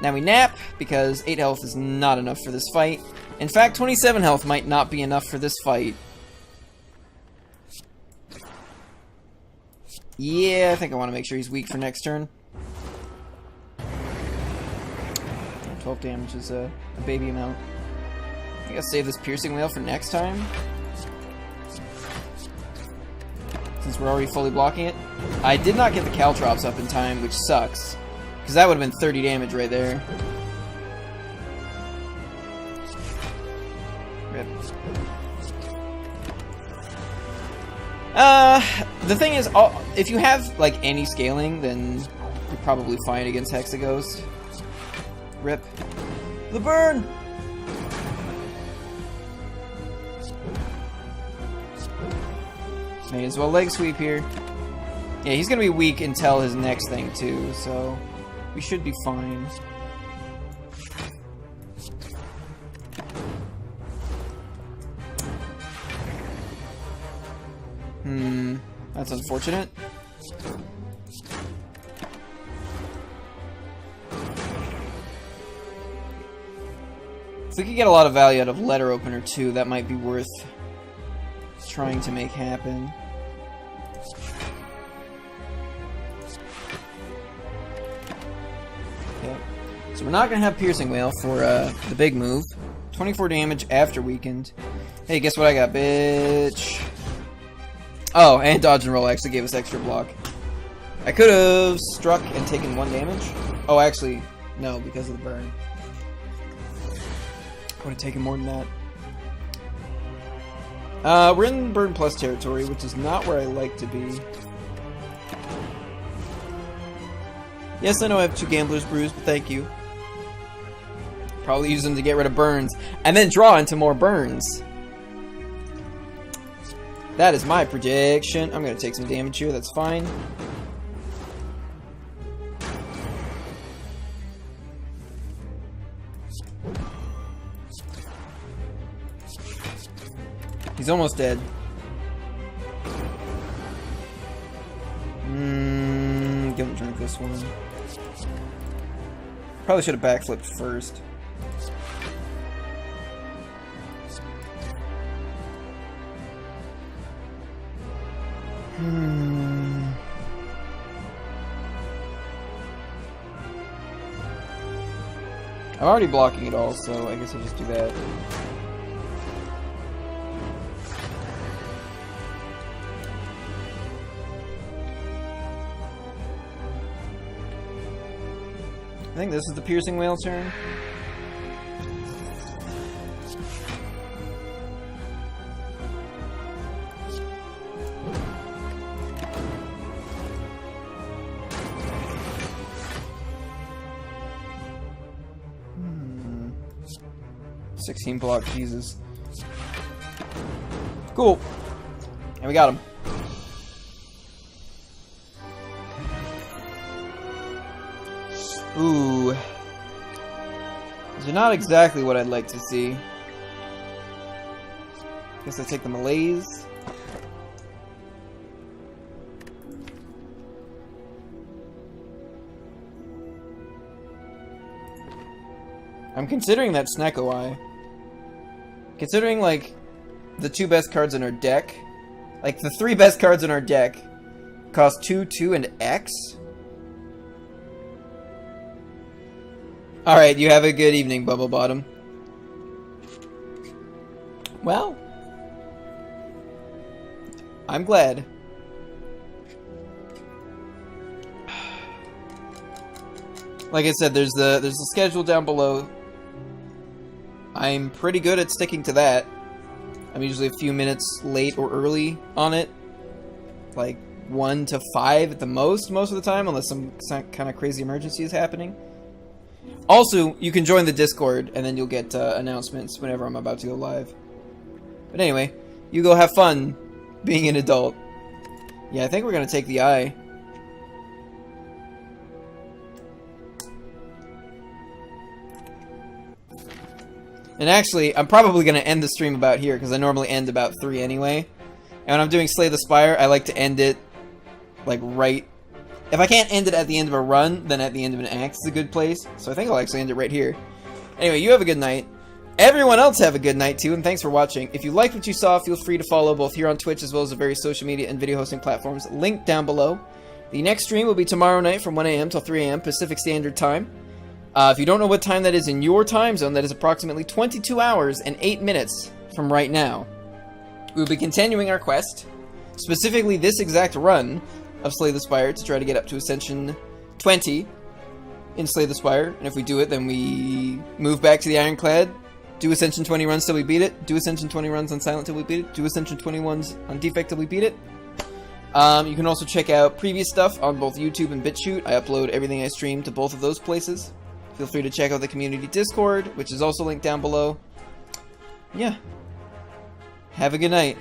Now we nap, because 8 health is not enough for this fight. In fact, 27 health might not be enough for this fight. Yeah, I think I want to make sure he's weak for next turn. 12 damage is a baby amount. I think I'll save this Piercing Whale for next time, since we're already fully blocking it. I did not get the Caltrops up in time, which sucks, because that would have been 30 damage right there. Rip. The thing is, if you have, like, any scaling, then you're probably fine against Hexaghost. Rip. The burn! May as well leg sweep here. Yeah, he's gonna be weak until his next thing too, so we should be fine. That's unfortunate. If we could get a lot of value out of Letter Opener too, that might be worth trying to make happen. Okay. So we're not going to have Piercing Whale for the big move. 24 damage after weakened. Hey, guess what I got, bitch? Oh, and Dodge and Roll actually gave us extra block. I could have struck and taken 1 damage. Oh, actually, no, because of the burn. I would have taken more than that. We're in Burn Plus territory, which is not where I like to be. Yes, I know I have 2 Gambler's Brews, but thank you. Probably use them to get rid of burns, and then draw into more burns. That is my prediction. I'm gonna take some damage here, that's fine. He's almost dead. Don't drink this one. Probably should have backflipped first. I'm already blocking it all, so I guess I'll just do that. I think this is the Piercing Whale turn. Hmm. 16 block, Jesus. Cool. And we got him. Ooh. These are not exactly what I'd like to see. Guess I take the malaise. I'm considering that Snecko Eye. Considering, like, the 2 best cards in our deck. Like, the 3 best cards in our deck cost 2, 2, and X. Alright, you have a good evening, Bubble Bottom. Well, I'm glad. Like I said, there's the schedule down below. I'm pretty good at sticking to that. I'm usually a few minutes late or early on it. Like 1 to 5 at the most of the time, unless some kind of crazy emergency is happening. Also, you can join the Discord, and then you'll get announcements whenever I'm about to go live. But anyway, you go have fun being an adult. Yeah, I think we're gonna take the eye. And actually, I'm probably gonna end the stream about here, because I normally end about 3 anyway. And when I'm doing Slay the Spire, I like to end it, like, right... If I can't end it at the end of a run, then at the end of an act is a good place. So I think I'll actually end it right here. Anyway, you have a good night. Everyone else have a good night too, and thanks for watching. If you liked what you saw, feel free to follow both here on Twitch as well as the various social media and video hosting platforms linked down below. The next stream will be tomorrow night from 1 AM till 3 AM Pacific Standard Time. If you don't know what time that is in your time zone, that is approximately 22 hours and 8 minutes from right now. We will be continuing our quest, specifically this exact run of Slay the Spire, to try to get up to Ascension 20 in Slay the Spire. And if we do it, then we move back to the Ironclad, do Ascension 20 runs till we beat it, do Ascension 20 runs on Silent till we beat it, do Ascension 20 runs on Defect till we beat it. You can also check out previous stuff on both YouTube and BitChute. I upload everything I stream to both of those places. Feel free to check out the community Discord, which is also linked down below. Yeah. Have a good night.